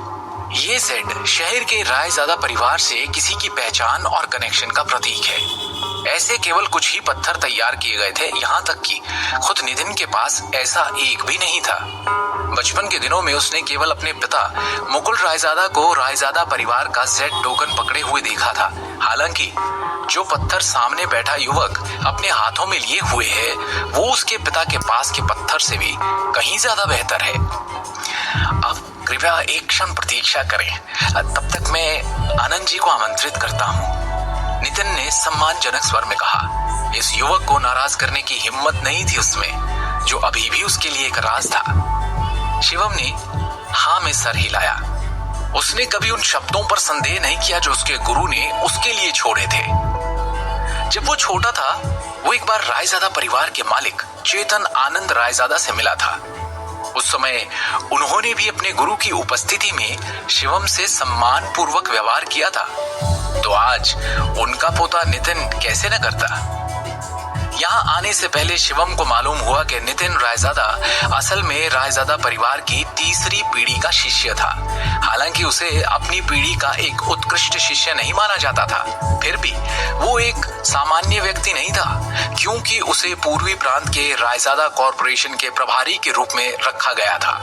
ये जेड शहर के रायजादा परिवार से किसी की पहचान और कनेक्शन का प्रतीक है। ऐसे केवल कुछ ही पत्थर तैयार किए गए थे, यहाँ तक कि खुद नितिन के पास ऐसा एक भी नहीं था। बचपन के दिनों में उसने केवल अपने पिता मुकुल रायजादा को रायजादा परिवार का जेड टोकन पकड़े हुए देखा था। हालांकि जो पत्थर सामने बैठा युवक अपने हाथों में लिए हुए है वो उसके पिता के पास के पत्थर से भी कहीं ज्यादा बेहतर है। अब कृपया एक क्षण प्रतीक्षा करें, तब तक मैं आनंद जी को आमंत्रित करता हूँ। नितिन ने सम्मानजनक स्वर में कहा। इस युवक को नाराज करने की हिम्मत नहीं थी उसमें, जो अभी भी उसके लिए एक राज था। शिवम ने हाँ में सर हिलाया। उसने कभी उन शब्दों पर संदेह नहीं किया जो उसके गुरु ने उसके लिए छोड़े थे। जब वो छोटा था, वो एक बार रायजादा परिवार के मालिक चेतन आनंद रायजादा से मिला था। उस समय उन्होंने भी अपने गुरु की उपस्थिति में शिवम से सम्मान पूर्वक व्यवहार किया था। तो आज उनका पोता नितिन कैसे न करता। यहाँ आने से पहले शिवम को मालूम हुआ कि नितिन रायजादा असल में रायजादा परिवार की तीसरी पीढ़ी का शिष्य था। हालांकि उसे अपनी पीढ़ी का एक उत्कृष्ट शिष्य नहीं माना जाता था, फिर भी वो एक सामान्य व्यक्ति नहीं था, क्योंकि उसे पूर्वी प्रांत के रायजादा कॉरपोरेशन के प्रभारी के रूप में रखा गया था।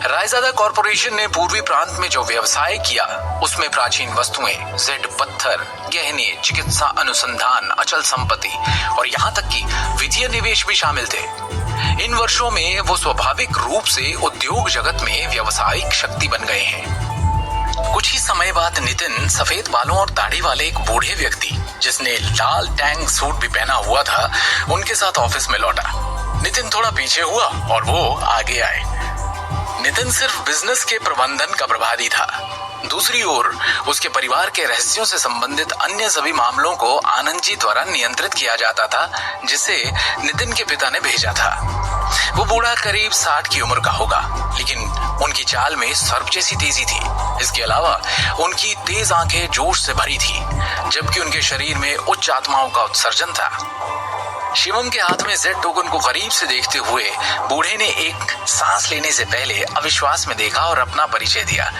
रायजादा कॉरपोरेशन ने पूर्वी प्रांत में जो व्यवसाय किया, उसमें प्राचीन वस्तुएं, जेड पत्थर, गहने, चिकित्सा अनुसंधान, अचल संपत्ति और यहाँ तक कि वित्तीय निवेश भी शामिल थे। इन वर्षों में वो स्वाभाविक रूप से उद्योग जगत में व्यावसायिक शक्ति बन गए हैं। कुछ ही समय बाद नितिन सफेद बालों और दाढ़ी वाले एक बूढ़े व्यक्ति, जिसने लाल टैंक सूट भी पहना हुआ था, उनके साथ ऑफिस में लौटा। नितिन थोड़ा पीछे हुआ और वो आगे आए। नितिन सिर्फ बिजनेस के प्रबंधन का प्रभारी था। दूसरी ओर उसके परिवार के रहस्यों से संबंधित अन्य सभी मामलों को आनंद जी द्वारा नियंत्रित किया जाता था, जिसे नितिन के पिता ने भेजा था। वो बूढ़ा करीब 60 की उम्र का होगा, लेकिन उनकी चाल में सर्प जैसी तेजी थी। इसके अलावा उनकी तेज आंखें जोश से भरी थी, जबकि उनके शरीर में उच्च आत्माओं का उत्सर्जन था। शिवम के हाथ में जेड टोकन को करीब से देखते हुए बूढ़े ने एक सांस लेने से पहले अविश्वास में देखा और अपना परिचय दिया।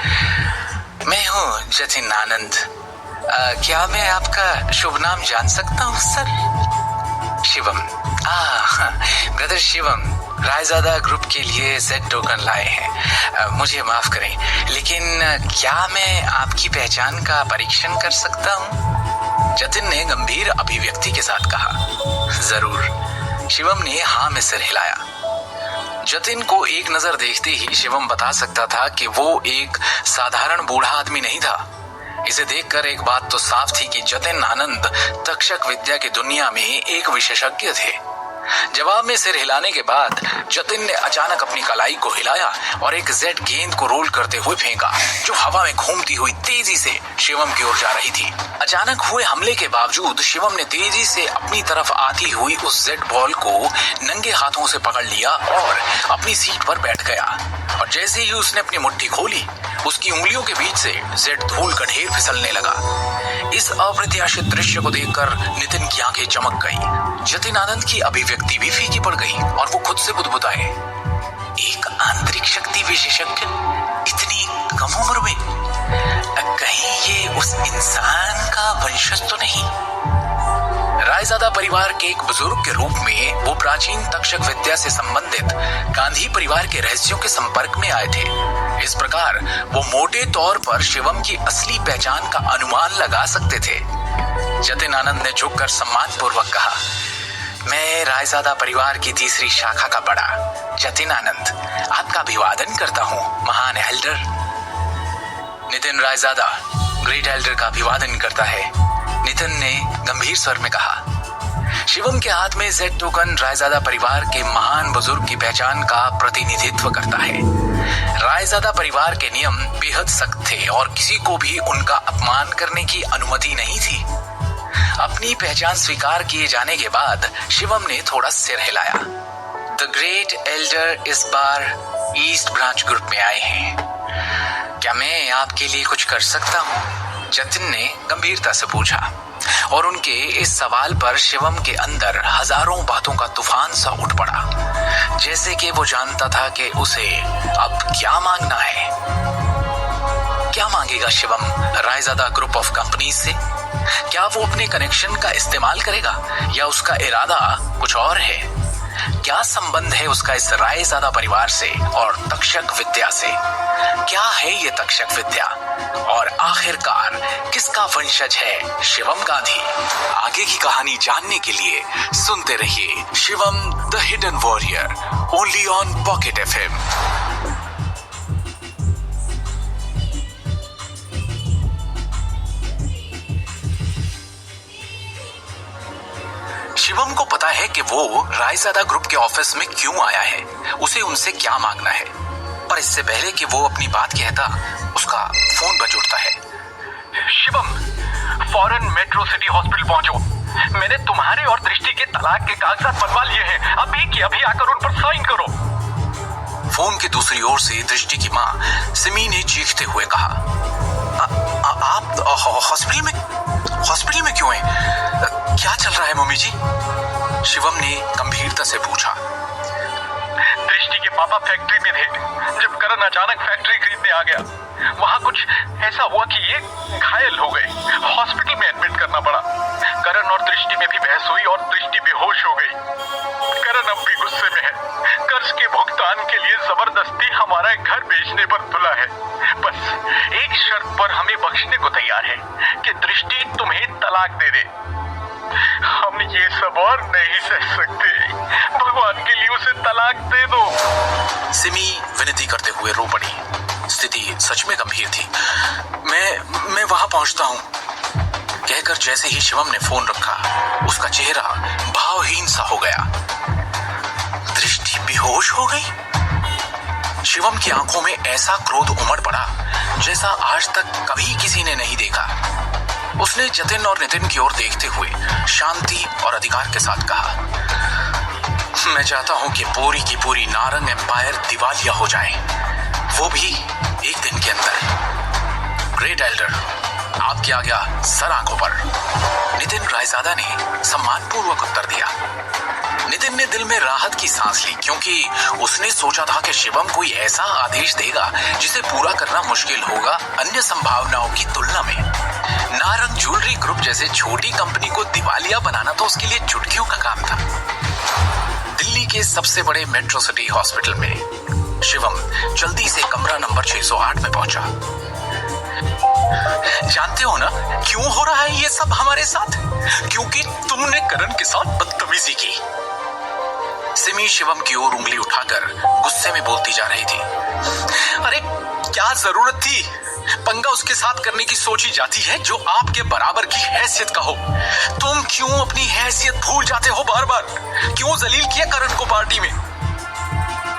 मैं हूँ जतिन आनंद। क्या मैं आपका शुभ नाम जान सकता हूँ sir? Shivam. Brother Shivam Raizada group के लिए जेड टोकन लाए हैं। मुझे माफ करें, लेकिन क्या मैं आपकी पहचान का परीक्षण कर सकता हूँ? जतिन ने गंभीर अभिव्यक्ति के साथ कहा। जरूर। शिवम ने हाँ में सिर हिलाया। जतिन को एक नजर देखते ही शिवम बता सकता था कि वो एक साधारण बूढ़ा आदमी नहीं था। इसे देखकर एक बात तो साफ थी कि जतिन आनंद तक्षक विद्या की दुनिया में एक विशेषज्ञ थे। जवाब में सिर हिलाने के बाद जतिन ने अचानक अपनी कलाई को हिलाया और एक जेड गेंद को रोल करते हुए फेंका, जो हवा में घूमती हुई तेजी से शिवम की ओर जा रही थी। अचानक हुए हमले के बावजूद शिवम ने तेजी से अपनी तरफ आती हुई उस जेड बॉल को नंगे हाथों से पकड़ लिया और अपनी सीट पर बैठ गया। और जैसे ही उसने अपनी मुट्ठी खोली, उसकी उंगलियों के बीच से जेड धूल का ढेर फिसलने लगा। इस अप्रत्याशित दृश्य को देखकर नितिन की आंखें चमक गई। जतिन आनंद की अभिव्यक्ति भी फीकी पड़ गई और वो खुद से बुदबुदाए, एक आंतरिक शक्ति विशेषज्ञ इतनी कम उम्र में, कहीं ये उस इंसान का वंशज तो नहीं? रायजादा परिवार के एक बुजुर्ग के रूप में वो प्राचीन तक्षक विद्या से संबंधित गांधी परिवार के रहस्यों के संपर्क में आए थे। इस प्रकार वो मोटे तौर पर शिवम की असली पहचान का अनुमान लगा सकते थे। जतिन आनंद ने झुककर सम्मानपूर्वक कहा, मैं रायजादा परिवार की तीसरी शाखा का बड़ा जतिन आनंद आपका अभिवादन करता हूँ, महान Elder. Nitin Raizada great Elder का अभिवादन करता है, नितिन ने गंभीर स्वर में कहा। शिवम के हाथ में जेड टोकन रायजादा परिवार के महान बुजुर्ग की पहचान का प्रतिनिधित्व करता है। रायजादा परिवार के नियम बेहद सख्त थे और किसी को भी उनका अपमान करने की अनुमति नहीं थी। अपनी पहचान स्वीकार किए जाने के बाद शिवम ने थोड़ा सिर हिलाया। द ग्रेट एल्डर इस बार ईस्ट ब्रांच ग्रुप में आए हैं, क्या मैं आपके लिए कुछ कर सकता हूँ? जतिन ने गंभीरता से पूछा और उनके इस सवाल पर शिवम के अंदर हजारों बातों का तूफान सा उठ पड़ा, जैसे कि वो जानता था कि उसे अब क्या मांगना है। क्या मांगेगा Shivam Raizada group of companies से? क्या वो अपने कनेक्शन का इस्तेमाल करेगा या उसका इरादा कुछ और है? क्या संबंध है उसका इस रायजादा परिवार से और तक्षक विद्या से? क्या है ये तक्षक विद्या और आखिरकार किसका वंशज है शिवम गांधी? आगे की कहानी जानने के लिए सुनते रहिए Shivam the hidden warrior, only on pocket FM. Shivam को पता है कि वो रायजादा ग्रुप के ऑफिस में क्यों आया है, उसे उनसे क्या मांगना है। पर इससे पहले कि वो अपनी बात कहता, उसका फोन बज उठता है।
शिवम, फौरन मेट्रो सिटी हॉस्पिटल पहुंचो। मैंने तुम्हारे और दृष्टि के तलाक के कागजात बनवा लिए हैं। अभी की अभी आकर उन पर साइन करो।
फोन की दूसरी ओर से दृष्टि की माँ सिमी ने चीखते हुए कहा, आप हॉस्पिटल में क्यों हैं? क्या चल रहा है मम्मी जी? शिवम ने गंभीरता से पूछा।
दृष्टि के पापा फैक्ट्री में थे जब करण अचानक फैक्ट्री खरीदने आ गया। वहां कुछ ऐसा हुआ कि ये घायल हो गए। हॉस्पिटल में एडमिट करना पड़ा। करण और दृष्टि में भी बहस हुई और दृष्टि बेहोश हो गई। करण अब भी गुस्से में है। कर्ज के भुगतान के लिए जबरदस्ती हमारा घर बेचने पर तुला है। बस एक शर्त पर हमें बख्शने को तैयार है कि दृष्टि तुम्हें तलाक दे दे। हम ये सब और नहीं सह सकते। भगवान के लिए उसे तलाक दे दो।
सिमी विनती करते हुए रो पड़ी। स्थिति सच में गंभीर थी। मैं वहां पहुंचता हूं, कहकर जैसे ही शिवम ने फोन रखा, उसका चेहरा भावहीन सा हो गया। दृष्टि बेहोश हो गई। शिवम की आंखों में ऐसा क्रोध उमड़ पड़ा जैसा आज तक कभी किसी ने नहीं देखा। उसने जतिन और नितिन की ओर देखते हुए शांति और अधिकार के साथ कहा, मैं चाहता हूं कि पूरी की पूरी नारंग एम्पायर दिवालिया हो जाए, वो भी एक दिन के अंदर। ग्रेट एल्डर, आपकी आज्ञा सर आंखों पर। नितिन रायजादा ने सम्मानपूर्वक उत्तर दिया। नितिन ने दिल में राहत की सांस ली, क्योंकि उसने सोचा था कि शिवम कोई ऐसा आदेश देगा जिसे पूरा करना मुश्किल होगा अन्य संभावनाओं की तुलना में। नारंग ज्वेलरी ग्रुप जैसे छोटी कंपनी को दिवालिया बनाना तो उसके लिए चुटकियों का काम था। दिल्ली के सबसे बड़े मेट्रो सिटी हॉस्पिटल में शिवम जल्दी से कमरा नंबर 608 में पहुंचा। जानते हो ना क्यों हो रहा है ये सब हमारे साथ? क्योंकि तुमने करण के साथ बदतमीजी की। सिमी शिवम की ओर उंगली उठाकर गुस्से में बोलती जा रही थी। अरे क्या जरूरत थी? पंगा उसके साथ करने की सोची जाती है जो आपके बराबर की हैसियत का हो। तुम क्यों अपनी हैसियत भूल जाते हो बार बार? क्यों जलील किया करण को पार्टी में?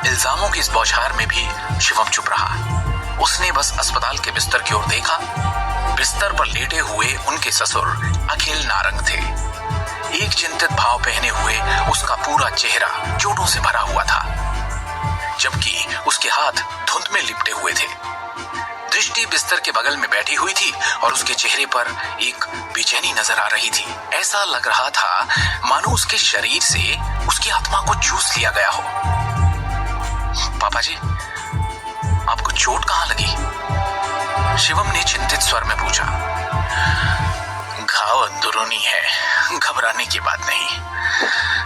इल्जामों की इस बौछार में भी शिवम चुप रहा। उसने बस अस्पताल के बिस्तर की ओर देखा। बिस्तर पर लेटे हुए उनके ससुर अखिल नारंग थे। एक चिंतित भाव पहने हुए उसका पूरा चेहरा चोटों से भरा हुआ था, जबकि उसके हाथ धुंध में लिपटे हुए थे। दृष्टि बिस्तर के बगल में बैठी हुई थी और उसके चेहरे पर एक बेचैनी नजर आ रही थी। ऐसा लग रहा था मानो उसके शरीर से उसकी आत्मा को चूस लिया गया हो। पापा जी, आपको चोट कहां लगी? शिवम ने चिंतित स्वर में पूछा। घाव अंदरूनी है, घबराने की बात नहीं,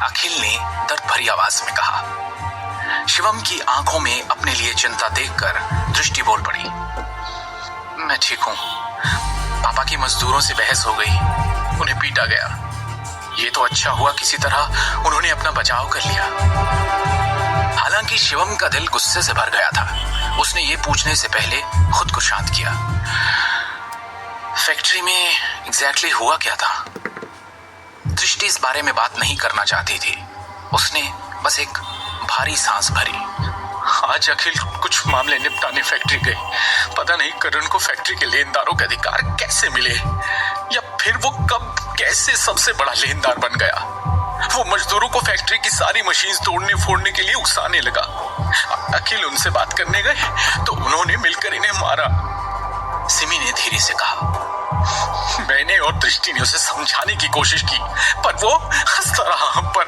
अखिल ने दर्द भरी आवाज में कहा। शिवम की आंखों में अपने लिए चिंता देखकर दृष्टि बोल पड़ी। मैं ठीक हूं। पापा की मजदूरों से बहस हो गई, उन्हें पीटा गया। ये तो अच्छा हुआ किसी तरह उन्होंने अपना बचाव कर लिया। हालांकि शिवम का दिल गुस्से से भर गया था। उसने ये पूछने से पहले खुद को शांत किया। फैक्ट्री में एग्जैक्टली हुआ क्या था? दृष्टि इस बारे में बात नहीं करना चाहती थी। उसने बस एक भारी सांस भरी। आज अखिल कुछ मामले निपटाने फैक्ट्री गए। पता नहीं करण को फैक्ट्री के लेनदारों के अधिकार कैसे मिले, या फिर वो कब कैसे सबसे बड़ा लेनदार बन गया। वो मजदूरों को फैक्ट्री की सारी मशीन तोड़ने फोड़ने के लिए उकसाने लगा। अखिल उनसे बात करने गए तो उन्होंने मिलकर इन्हें मारा। सिमी ने धीरे से कहा। मैंने और दृष्टि ने उसे समझाने की कोशिश की, पर वो हंसता रहा हम पर।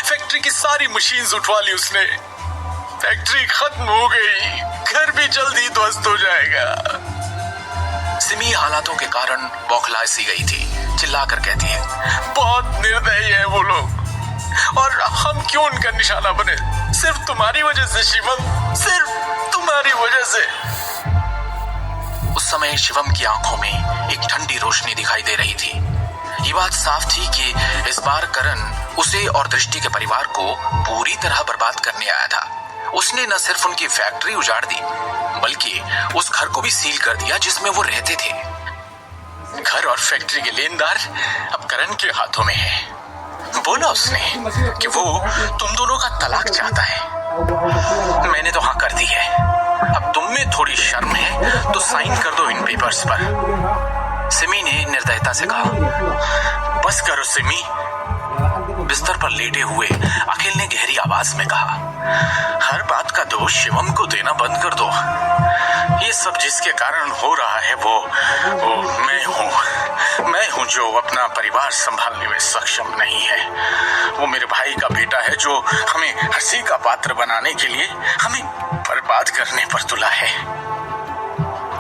फैक्ट्री की सारी मशीन उठवा ली उसने। फैक्ट्री खत्म हो गई, घर भी जल्दी ध्वस्त हो जाएगा। सिमी हालातों के कारण बौखला सी गई थी। चिल्लाकर कहती है, बहुत निर्दयी है वो लोग, और हम क्यों उनका निशाना बने? सिर्फ तुम्हारी वजह से शिवम, सिर्फ तुम्हारी वजह से। उस समय शिवम की आंखों में एक ठंडी रोशनी दिखाई दे रही थी। ये बात साफ थी कि इस बार करण उसे और दृष्टि के परिवार को पूरी तरह बर्बाद करने आया था। उसने न सिर्फ उनकी फैक्ट्री उजाड़ दी, बल्कि उस घर को भी सील कर दिया जिसमें वो रहते थे। घर और फैक्ट्री के लेनदार अब करण के हाथों में है। बोला उसने कि वो तुम दोनों का तलाक चाहता है। मैंने तो हाँ कर दी है। अब तुम में थोड़ी शर्म है तो साइन कर दो इन पेपर्स पर। सिमी ने निर्दयता से कहा। बस करो सिमी, बिस्तर पर लेटे हुए अखिल ने गहरी आवाज में कहा। हर बात का दोष शिवम को देना बंद कर दो। ये सब जिसके कारण हो रहा है वो मैं हूँ जो अपना परिवार संभालने में सक्षम नहीं है। वो मेरे भाई का बेटा है जो हमें हंसी का पात्र बनाने के लिए हमें बर्बाद करने पर तुला है।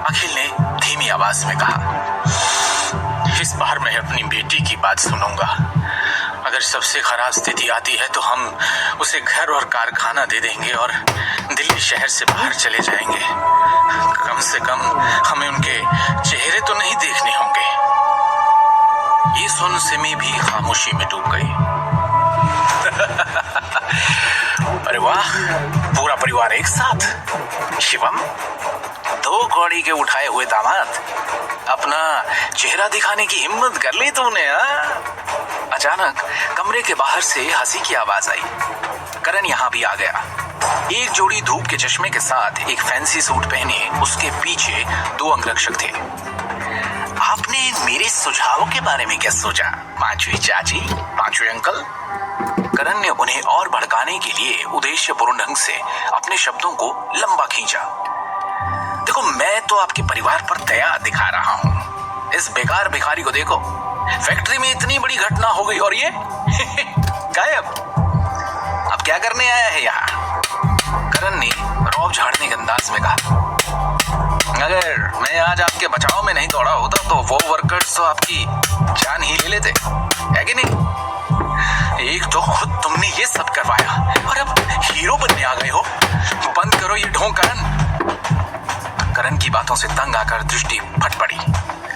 अखिल ने धीमी आवाज में कहा। इस बार मैं अपनी बेटी की बात सुनूंगा। अगर सबसे खराब स्थिति आती है तो हम उसे घर और कारखाना दे देंगे और दिल्ली शहर से बाहर चले जाएंगे। कम से कम हमें उनके चेहरे तो नहीं देखने होंगे। ये सुन सिमी भी खामोशी में डूब गई। अरे वाह, पूरा परिवार एक साथ। शिवम, 2 कौड़ी के उठाए हुए दामाद, अपना चेहरा दिखाने की हिम्मत कर ली तूने। अचानक कमरे के बाहर से हंसी की आवाज आई। करण यहाँ भी आ गया। एक जोड़ी धूप के चश्मे के साथ एक फैंसी सूट पहने उसके पीछे 2 अंगरक्षक थे। आपने मेरे सुझाव के बारे में क्या सोचा, 5वीं चाची, 5वें अंकल? करण ने उन्हें और भड़काने के लिए उद्देश्यपूर्ण ढंग से अपने शब्दों को लंबा खींचा। देखो, मैं तो आपके परिवार पर दया दिखा रहा हूँ। इस बेकार भिखारी को देखो, फैक्ट्री में इतनी बड़ी घटना हो गई और ये गायब। अब क्या करने आया है यहाँ? करण ने रौब झाड़ने के अंदाज में कहा। अगर मैं आज आपके बचाव में नहीं दौड़ा होता तो वो वर्कर्स तो आपकी जान ही ले लेते, है कि नहीं? एक तो खुद तुमने ये सब करवाया और अब हीरो बनने आ गए हो। बंद करो ये ढोंग करण। करण की बातों से तंग आकर दृष्टि फट पड़ी।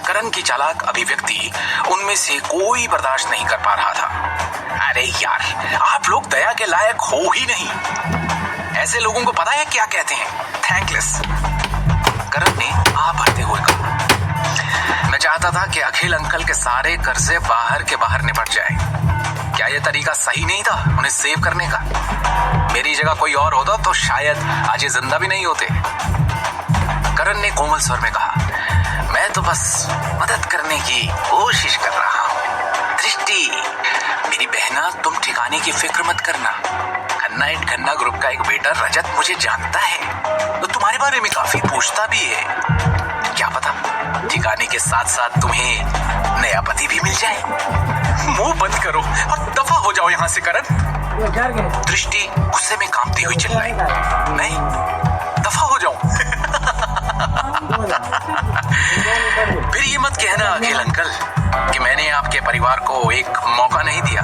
करण की चालाक अभिव्यक्ति उनमें से कोई बर्दाश्त नहीं कर पा रहा था। अरे यार, आप लोग दया के लायक हो ही नहीं। ऐसे लोगों को पता है क्या कहते हैं? थैंकलेस। करण ने आ भरते हुए कहा। मैं चाहता था कि अखिल अंकल के सारे कर्जे बाहर के बाहर निपट जाए। क्या यह तरीका सही नहीं था उन्हें सेव करने का? मेरी जगह कोई और होता तो शायद आज ये जिंदा भी नहीं होते। करण ने कोमल स्वर में कहा। मैं तो बस मदद करने की कोशिश कर रहा हूँ। दृष्टि, मेरी बहना, तुम ठिकाने की फिक्र मत करना। खन्ना एंड खन्ना ग्रुप का एक बेटा रजत मुझे जानता है, तो तुम्हारे बारे में काफी पूछता भी है। क्या पता ठिकाने के साथ साथ तुम्हें नया पति भी मिल जाए। मुंह बंद करो और दफा हो जाओ यहाँ से करण। दृष्टि गुस्से में कांपती हुई चिल्लाई। नहीं, दफा हो जाओ। फिर ये मत कहना अखिल अंकल कि मैंने आपके परिवार को एक मौका नहीं दिया।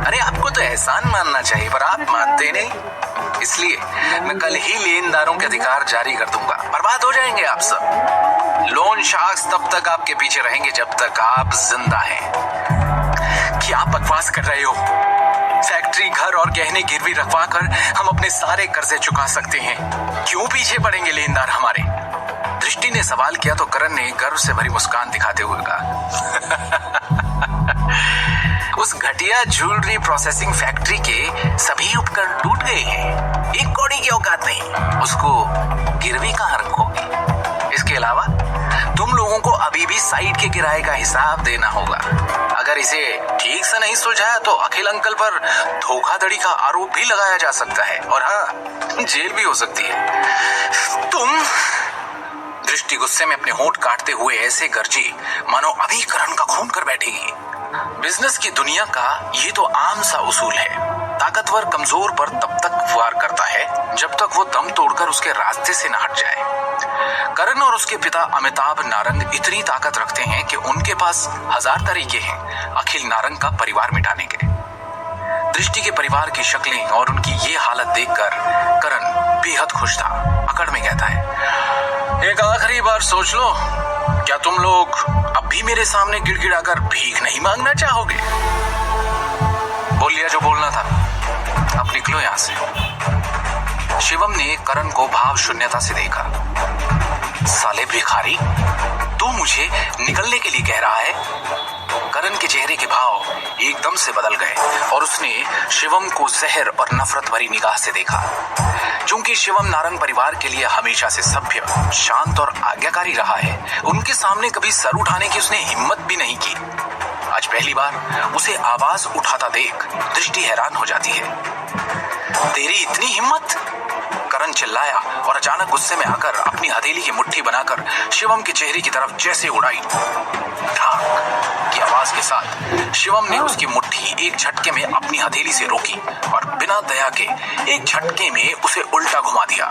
अरे आपको तो एहसान मानना चाहिए, पर आप मानते नहीं। इसलिए मैं कल ही लेनदारों के अधिकार जारी कर दूंगा। बर्बाद हो जाएंगे आप सब। लोन शार्क्स तब तक आपके पीछे रहेंगे जब तक आप जिंदा हैं। क्या आप बकवास कर रहे हो? फैक्ट्री, घर और गहने गिरवी रखवा कर हम अपने सारे कर्जे चुका सकते हैं। क्यों पीछे पड़ेंगे लेनदार हमारे? दृष्टि ने सवाल किया तो करण ने गर्व से भरी मुस्कान दिखाते हुए कहा। उस घटिया ज्वेलरी प्रोसेसिंग फैक्ट्री के सभी उपकरण टूट गए हैं। 1 कौड़ी की औकात नहीं, उसको गिरवी कहाँ रखोगे? इसके अलावा तुम लोगों को अभी भी साइट के किराए का हिसाब देना होगा। अगर इसे ठीक से नहीं सुलझाया तो अखिल अंकल पर धोखाधड़ी का आरोप भी लगाया जा सकता है और हाँ, जेल भी हो सकती है। तुम? दृष्टि गुस्से में अपने होंठ काटते हुए ऐसे गरजी मानो अभी करण का खून कर बैठेगी। बिजनेस की दुनिया का ये तो आम सा उसूल है। ताकतवर कमजोर पर तब तक वार करता है जब तक वो दम तोड़कर उसके रास्ते से न हट जाए। करण और उसके पिता अमिताभ नारंग इतनी ताकत रखते हैं कि उनके पास 1000 तरीके हैं अखिल नारंग का परिवार मिटाने के। दृष्टि के परिवार की शक्लें और उनकी ये हालत देखकर करण बेहद खुश था। अकड़ में कहता है, एक आखिरी बार सोच लो, क्या तुम लोग अब भी मेरे सामने गिड़गिड़ाकर भीख नहीं मांगना चाहोगे? बोल लिया जो बोलना था, अब निकलो यहां से। शिवम ने करण को भाव शून्यता से देखा। साले भिखारी, तू मुझे निकलने के लिए कह रहा है? करण के चेहरे के भाव एकदम से बदल गए और उसने शिवम को जहर और नफरत भरी निगाह से देखा। क्योंकि शिवम नारंग परिवार के लिए हमेशा से सभ्य, शांत और आज्ञाकारी रहा है, उनके सामने कभी सर उठाने की उसने हिम्मत भी नहीं की। आज पहली बार उसे आवाज उठाता देख दृष्टि हैरान हो जाती है। तेरी इतनी हिम्मत? करण चिल्लाया और अचानक गुस्से में आकर अपनी हथेली की मुट्ठी बनाकर शिवम के चेहरे की तरफ जैसे उड़ाई। ठाक की आवाज के साथ शिवम ने उसकी मुट्ठी एक झटके में अपनी हथेली से रोकी और बिना दया के एक झटके में उसे उल्टा घुमा दिया।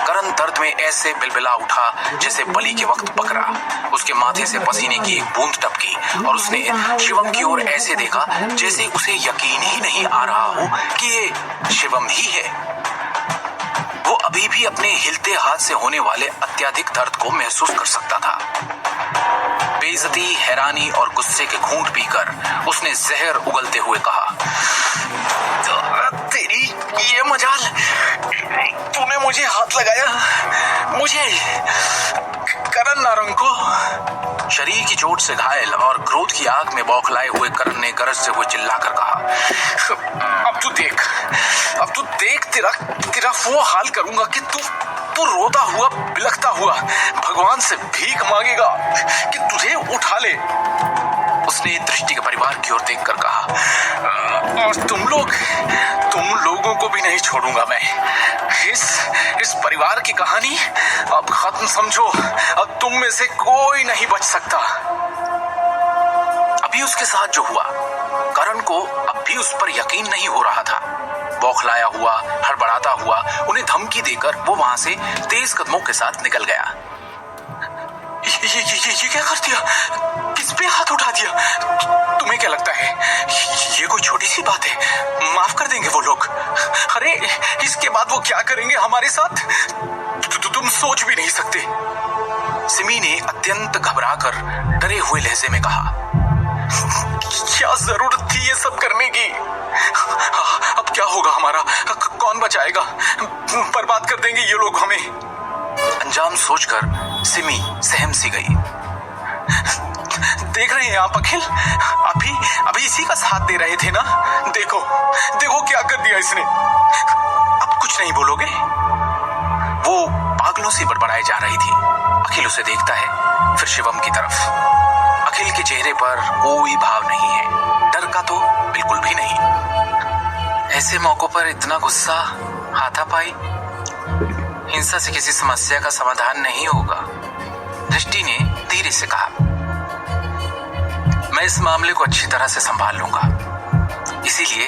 करण दर्द में ऐसे बिलबिला उठा जैसे बलि के वक्त बकरा। उसके माथे से पसीने की एक बूंद टपकी और उसने शिवम की ओर ऐसे देखा जैसे उसे यकीन ही नहीं आ रहा हो कि ये शिवम ही है। वो अभी भी अपने हिलते हाथ से होने वाले अत्यधिक दर्द को महसूस कर सकता था। बेइज्जती, हैरानी और गुस्से के घूंट पीकर उसने जहर उगलते हुए कहा, तेरी ये मजाल, तूने मुझे हाथ लगाया, मुझे करण नारंग को। शरीर की चोट से घायल और क्रोध की आग में बौखलाए हुए करण ने गरजते हुए चिल्लाकर कहा, अब तू देख तेरा वो हाल करूंगा कि तू रोता हुआ बिलखता हुआ भगवान से भीख मांगेगा कि तुझे उठा ले। उसने दृष्टि के परिवार की ओर देखकर कहा, और तुम लोगों को भी नहीं छोड़ूंगा मैं। इस परिवार की कहानी अब खत्म समझो। अब तुम में से कोई नहीं बच सकता। अभी उसके साथ जो हुआ, करण को अब भी उस पर यकीन नहीं हो रहा था। बौखलाया हुआ, हड़बड़ाता हुआ उन्हें धमकी देकर वो वहां से तेज कदमों के साथ निकल गया। ये क्या कर दिया? किस पे हाथ उठा दिया? तुम्हें क्या लगता है ये कोई छोटी सी बात है? माफ कर देंगे वो लोग। अरे इसके बाद वो क्या करेंगे हमारे साथ तुम सोच भी नहीं सकते। सिमी ने अत्यंत घबराकर डरे हुए लहजे में कहा, क्या जरूरत थी ये सब करने की? अब क्या होगा हमारा? कौन बचाएगा? बर्बाद कर देंगे ये लोग हमें। अंजाम सोचकर सिमी सहम सी गई। देख रहे हैं आप अखिल, अभी इसी का साथ दे रहे थे ना? देखो क्या कर दिया इसने। अब कुछ नहीं बोलोगे? वो पागलों से बड़बड़ाई जा रही थी। अखिल उसे देखता है, फिर शिवम की तरफ। अखिल के चेहरे पर कोई भाव नहीं है, डर का तो बिल्कुल भी नहीं। ऐसे मौकों पर इतना गुस्सा, हाथापाई, हिंसा से किसी समस्या का समाधान नहीं होगा। दृष्टि ने धीरे से कहा, मैं इस मामले को अच्छी तरह से संभाल लूंगा, इसीलिए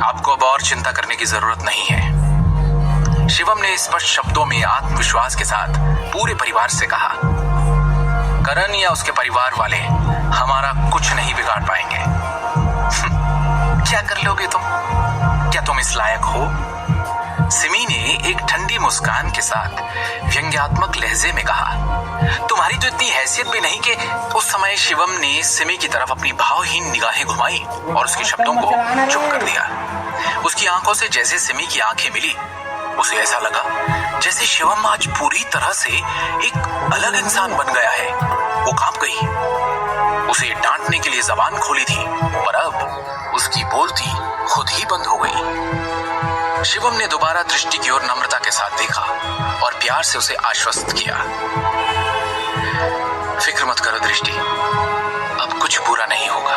आपको अब और चिंता करने की जरूरत नहीं है। शिवम ने स्पष्ट शब्दों में आत्मविश्वास के साथ पूरे परिवार से कहा, करण या उसके परिवार वाले हमारा कुछ नहीं बिगाड़ पाएंगे। क्या कर लोगे तुम? क्या तुम इस लायक हो? सिमी ने एक ठंडी मुस्कान के साथ व्यंग्यात्मक लहजे में कहा, तुम्हारी तो इतनी हैसियत भी नहीं कि उस समय शिवम ने सिमी की तरफ अपनी भावहीन निगाहें घुमाई और उसके शब्दों को चुप कर दिया। उसकी आंखों से जैसे सिमी की आंखें मिली, उसे ऐसा लगा जैसे शिवम आज पूरी तरह से एक अलग इंसान बन गया है। वो कांप गई। उसे डांटने के लिए जबान खोली थी, पर अब उसकी बोलती खुद ही बंद हो गई। शिवम ने दोबारा दृष्टि की ओर नम्रता के साथ देखा और प्यार से उसे आश्वस्त किया, फिक्र मत करो दृष्टि, अब कुछ बुरा नहीं होगा,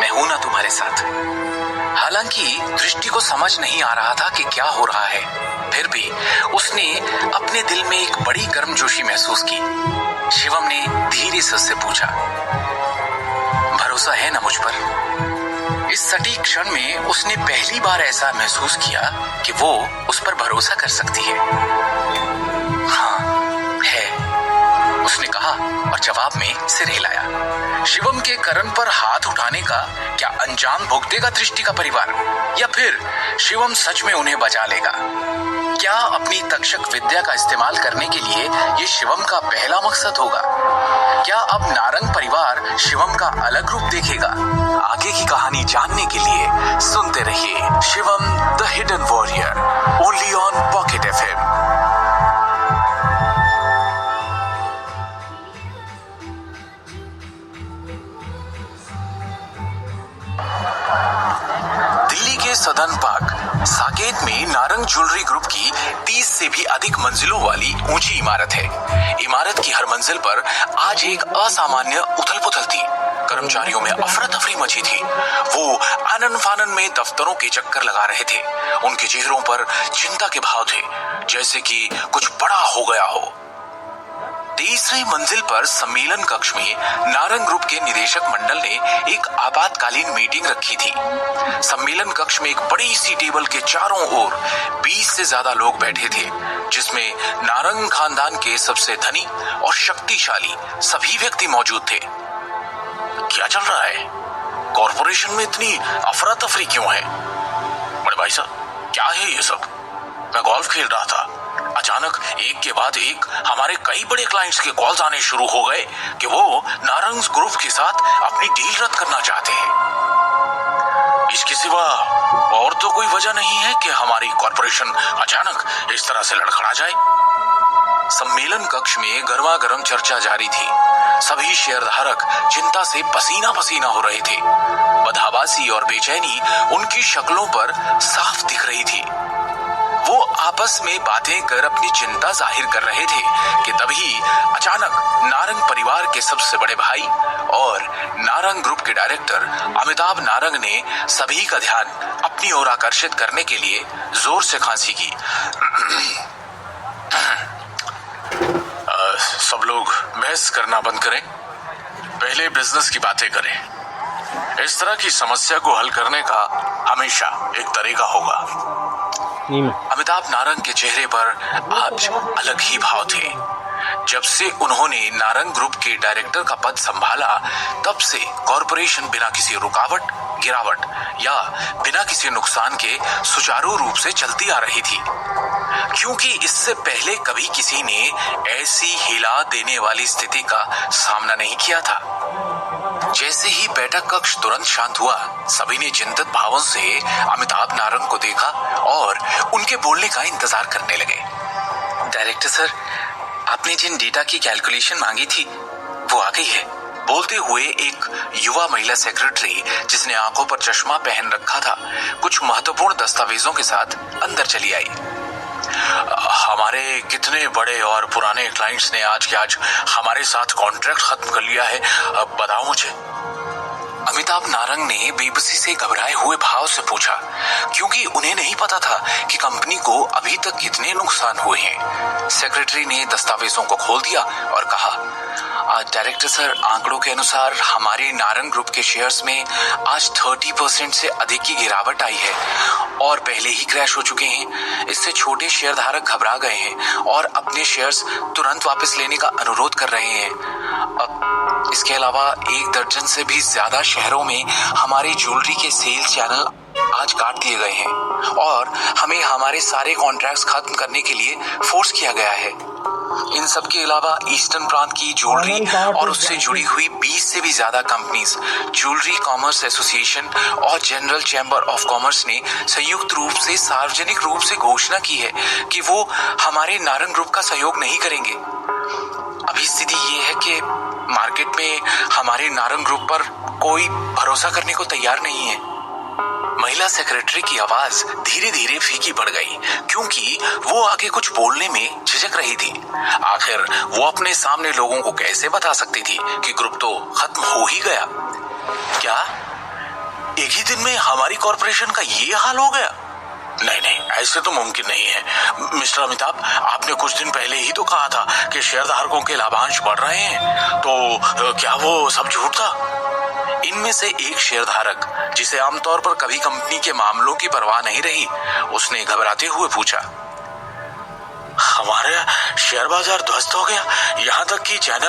मैं हूं ना तुम्हारे साथ। हालांकि दृष्टि को समझ नहीं आ रहा था कि क्या हो रहा है, फिर भी उसने अपने दिल में एक बड़ी गर्मजोशी महसूस की। शिवम ने धीरे से उससे पूछा, भरोसा है ना मुझ पर? इस सटीक क्षण में उसने पहली बार ऐसा महसूस किया कि वो उस पर भरोसा कर सकती है। हाँ है, उसने कहा और जवाब में सिर हिलाया। शिवम के करण पर हाथ उठाने का क्या अंजाम भुगतेगा दृष्टि का परिवार, या फिर शिवम सच में उन्हें बचा लेगा? क्या अपनी तक्षक विद्या का इस्तेमाल करने के लिए ये शिवम का पहला मकसद होगा? क्या अब नारंग परिवार शिवम का अलग रूप देखेगा? आगे की कहानी जानने के लिए सुनते रहिए Shivam the hidden warrior, only on pocket FM. Saket में नारंग ज्वेलरी ग्रुप की 30 से भी अधिक मंजिलों वाली ऊंची इमारत है। इमारत की हर मंजिल पर आज एक असामान्य उथल पुथल थी। कर्मचारियों में अफरा तफरी मची थी। वो आनन फानन में दफ्तरों के चक्कर लगा रहे थे। उनके चेहरों पर चिंता के भाव थे, जैसे कि कुछ बड़ा हो गया हो। 23वीं मंजिल पर सम्मेलन कक्ष में नारंग ग्रुप के निदेशक मंडल ने एक आपातकालीन मीटिंग रखी थी। सम्मेलन कक्ष में एक बड़ी सी टेबल के चारों ओर 20 से ज्यादा लोग बैठे थे, जिसमें नारंग खानदान के सबसे धनी और शक्तिशाली सभी व्यक्ति मौजूद थे। क्या चल रहा है? कॉरपोरेशन में इतनी अफरा तफरी क्यों है? बड़े भाई साहब, क्या है ये सब? मैं गोल्फ खेल रहा था, अचानक एक के बाद एक हमारे कई बड़े क्लाइंट्स के कॉल्स आने शुरू हो गए कि वो नारंग ग्रुप के साथ अपनी डील रद्द करना चाहते हैं। इसके सिवा और तो कोई वजह नहीं है कि हमारी कॉरपोरेशन अचानक इस तरह से लड़खड़ा जाए। सम्मेलन कक्ष में गर्मागर्म चर्चा जारी थी। सभी शेयरधारक चिंता से पसीना पसीना हो रहे थे। बदहवासी और बेचैनी उनकी शक्लों पर साफ दिख रही थी। वो आपस में बातें कर अपनी चिंता जाहिर कर रहे थे कि तभी अचानक नारंग परिवार के सबसे बड़े भाई और नारंग ग्रुप के डायरेक्टर अमिताभ नारंग ने सभी का ध्यान अपनी ओर आकर्षित करने के लिए जोर से खांसी की। सब लोग बहस करना बंद करें, पहले बिजनेस की बातें करें। इस तरह की समस्या को हल करने का हमेशा एक तरीका होगा। अमिताभ नारंग के चेहरे पर आज अलग ही भाव थे। जब से उन्होंने नारंग ग्रुप के डायरेक्टर का पद संभाला, तब से कॉरपोरेशन बिना किसी रुकावट, गिरावट या बिना किसी नुकसान के सुचारू रूप से चलती आ रही थी, क्योंकि इससे पहले कभी किसी ने ऐसी हिला देने वाली स्थिति का सामना नहीं किया था। जैसे ही बैठक कक्ष तुरंत शांत हुआ, सभी ने चिंतित भावों से अमिताभ नारंग को देखा और उनके बोलने का इंतजार करने लगे। डायरेक्टर सर, आपने जिन डेटा की कैलकुलेशन मांगी थी वो आ गई है। बोलते हुए एक युवा महिला सेक्रेटरी, जिसने आंखों पर चश्मा पहन रखा था, कुछ महत्वपूर्ण दस्तावेजों के साथ अंदर चली आई। हमारे कितने बड़े और पुराने क्लाइंट्स ने आज के आज हमारे साथ कॉन्ट्रैक्ट खत्म कर लिया है, अब बताओ मुझे। अमिताभ नारंग ने बेबसी से घबराए हुए भाव से पूछा, क्योंकि उन्हें नहीं पता था कि कंपनी को अभी तक कितने नुकसान हुए हैं। सेक्रेटरी ने दस्तावेजों को खोल दिया और कहा, डायरेक्टर सर, आंकड़ों के अनुसार हमारे नारंग ग्रुप के शेयर्स में आज 30% से अधिक की गिरावट आई है और पहले ही क्रैश हो चुके हैं। इससे छोटे शेयरधारक घबरा गए हैं और अपने शेयर्स तुरंत वापस लेने का अनुरोध कर रहे हैं। अब इसके अलावा 1 दर्जन से भी ज्यादा शहरों में हमारे ज्वेलरी के सेल चैनल आज काट दिए गए हैं और हमें हमारे सारे कॉन्ट्रैक्ट्स खत्म करने के लिए फोर्स किया गया है। इन सब के अलावा ईस्टर्न प्रांत की ज्वेलरी और उससे जुड़ी हुई 20 से भी ज्यादा कंपनीज, ज्वेलरी कॉमर्स एसोसिएशन और जनरल चैम्बर ऑफ कॉमर्स ने संयुक्त रूप से सार्वजनिक रूप से घोषणा की है कि वो हमारे नारंग ग्रुप का सहयोग नहीं करेंगे। अभी स्थिति ये है कि मार्केट में हमारे नारंग ग्रुप पर कोई भरोसा करने को तैयार नहीं है। महिला सेक्रेटरी की आवाज धीरे धीरे फीकी पड़ गई, क्योंकि वो आगे कुछ बोलने में झिझक रही थी। आखिर वो अपने सामने लोगों को कैसे बता सकती थी कि ग्रुप तो खत्म हो ही गया। क्या एक ही दिन में हमारी कॉरपोरेशन का ये हाल हो गया? नहीं, ऐसे तो मुमकिन नहीं है। मिस्टर अमिताभ, आपने कुछ दिन पहले ही तो कहा था कि शेयरधारकों के लाभांश बढ़ रहे हैं, तो क्या वो सब झूठ था? इनमें से एक शेयरधारक, जिसे आमतौर पर कभी कंपनी के मामलों की परवाह नहीं रही, उसने घबराते हुए पूछा, हमारा शेयर बाजार ध्वस्त हो गया, यहाँ तक कि चैनल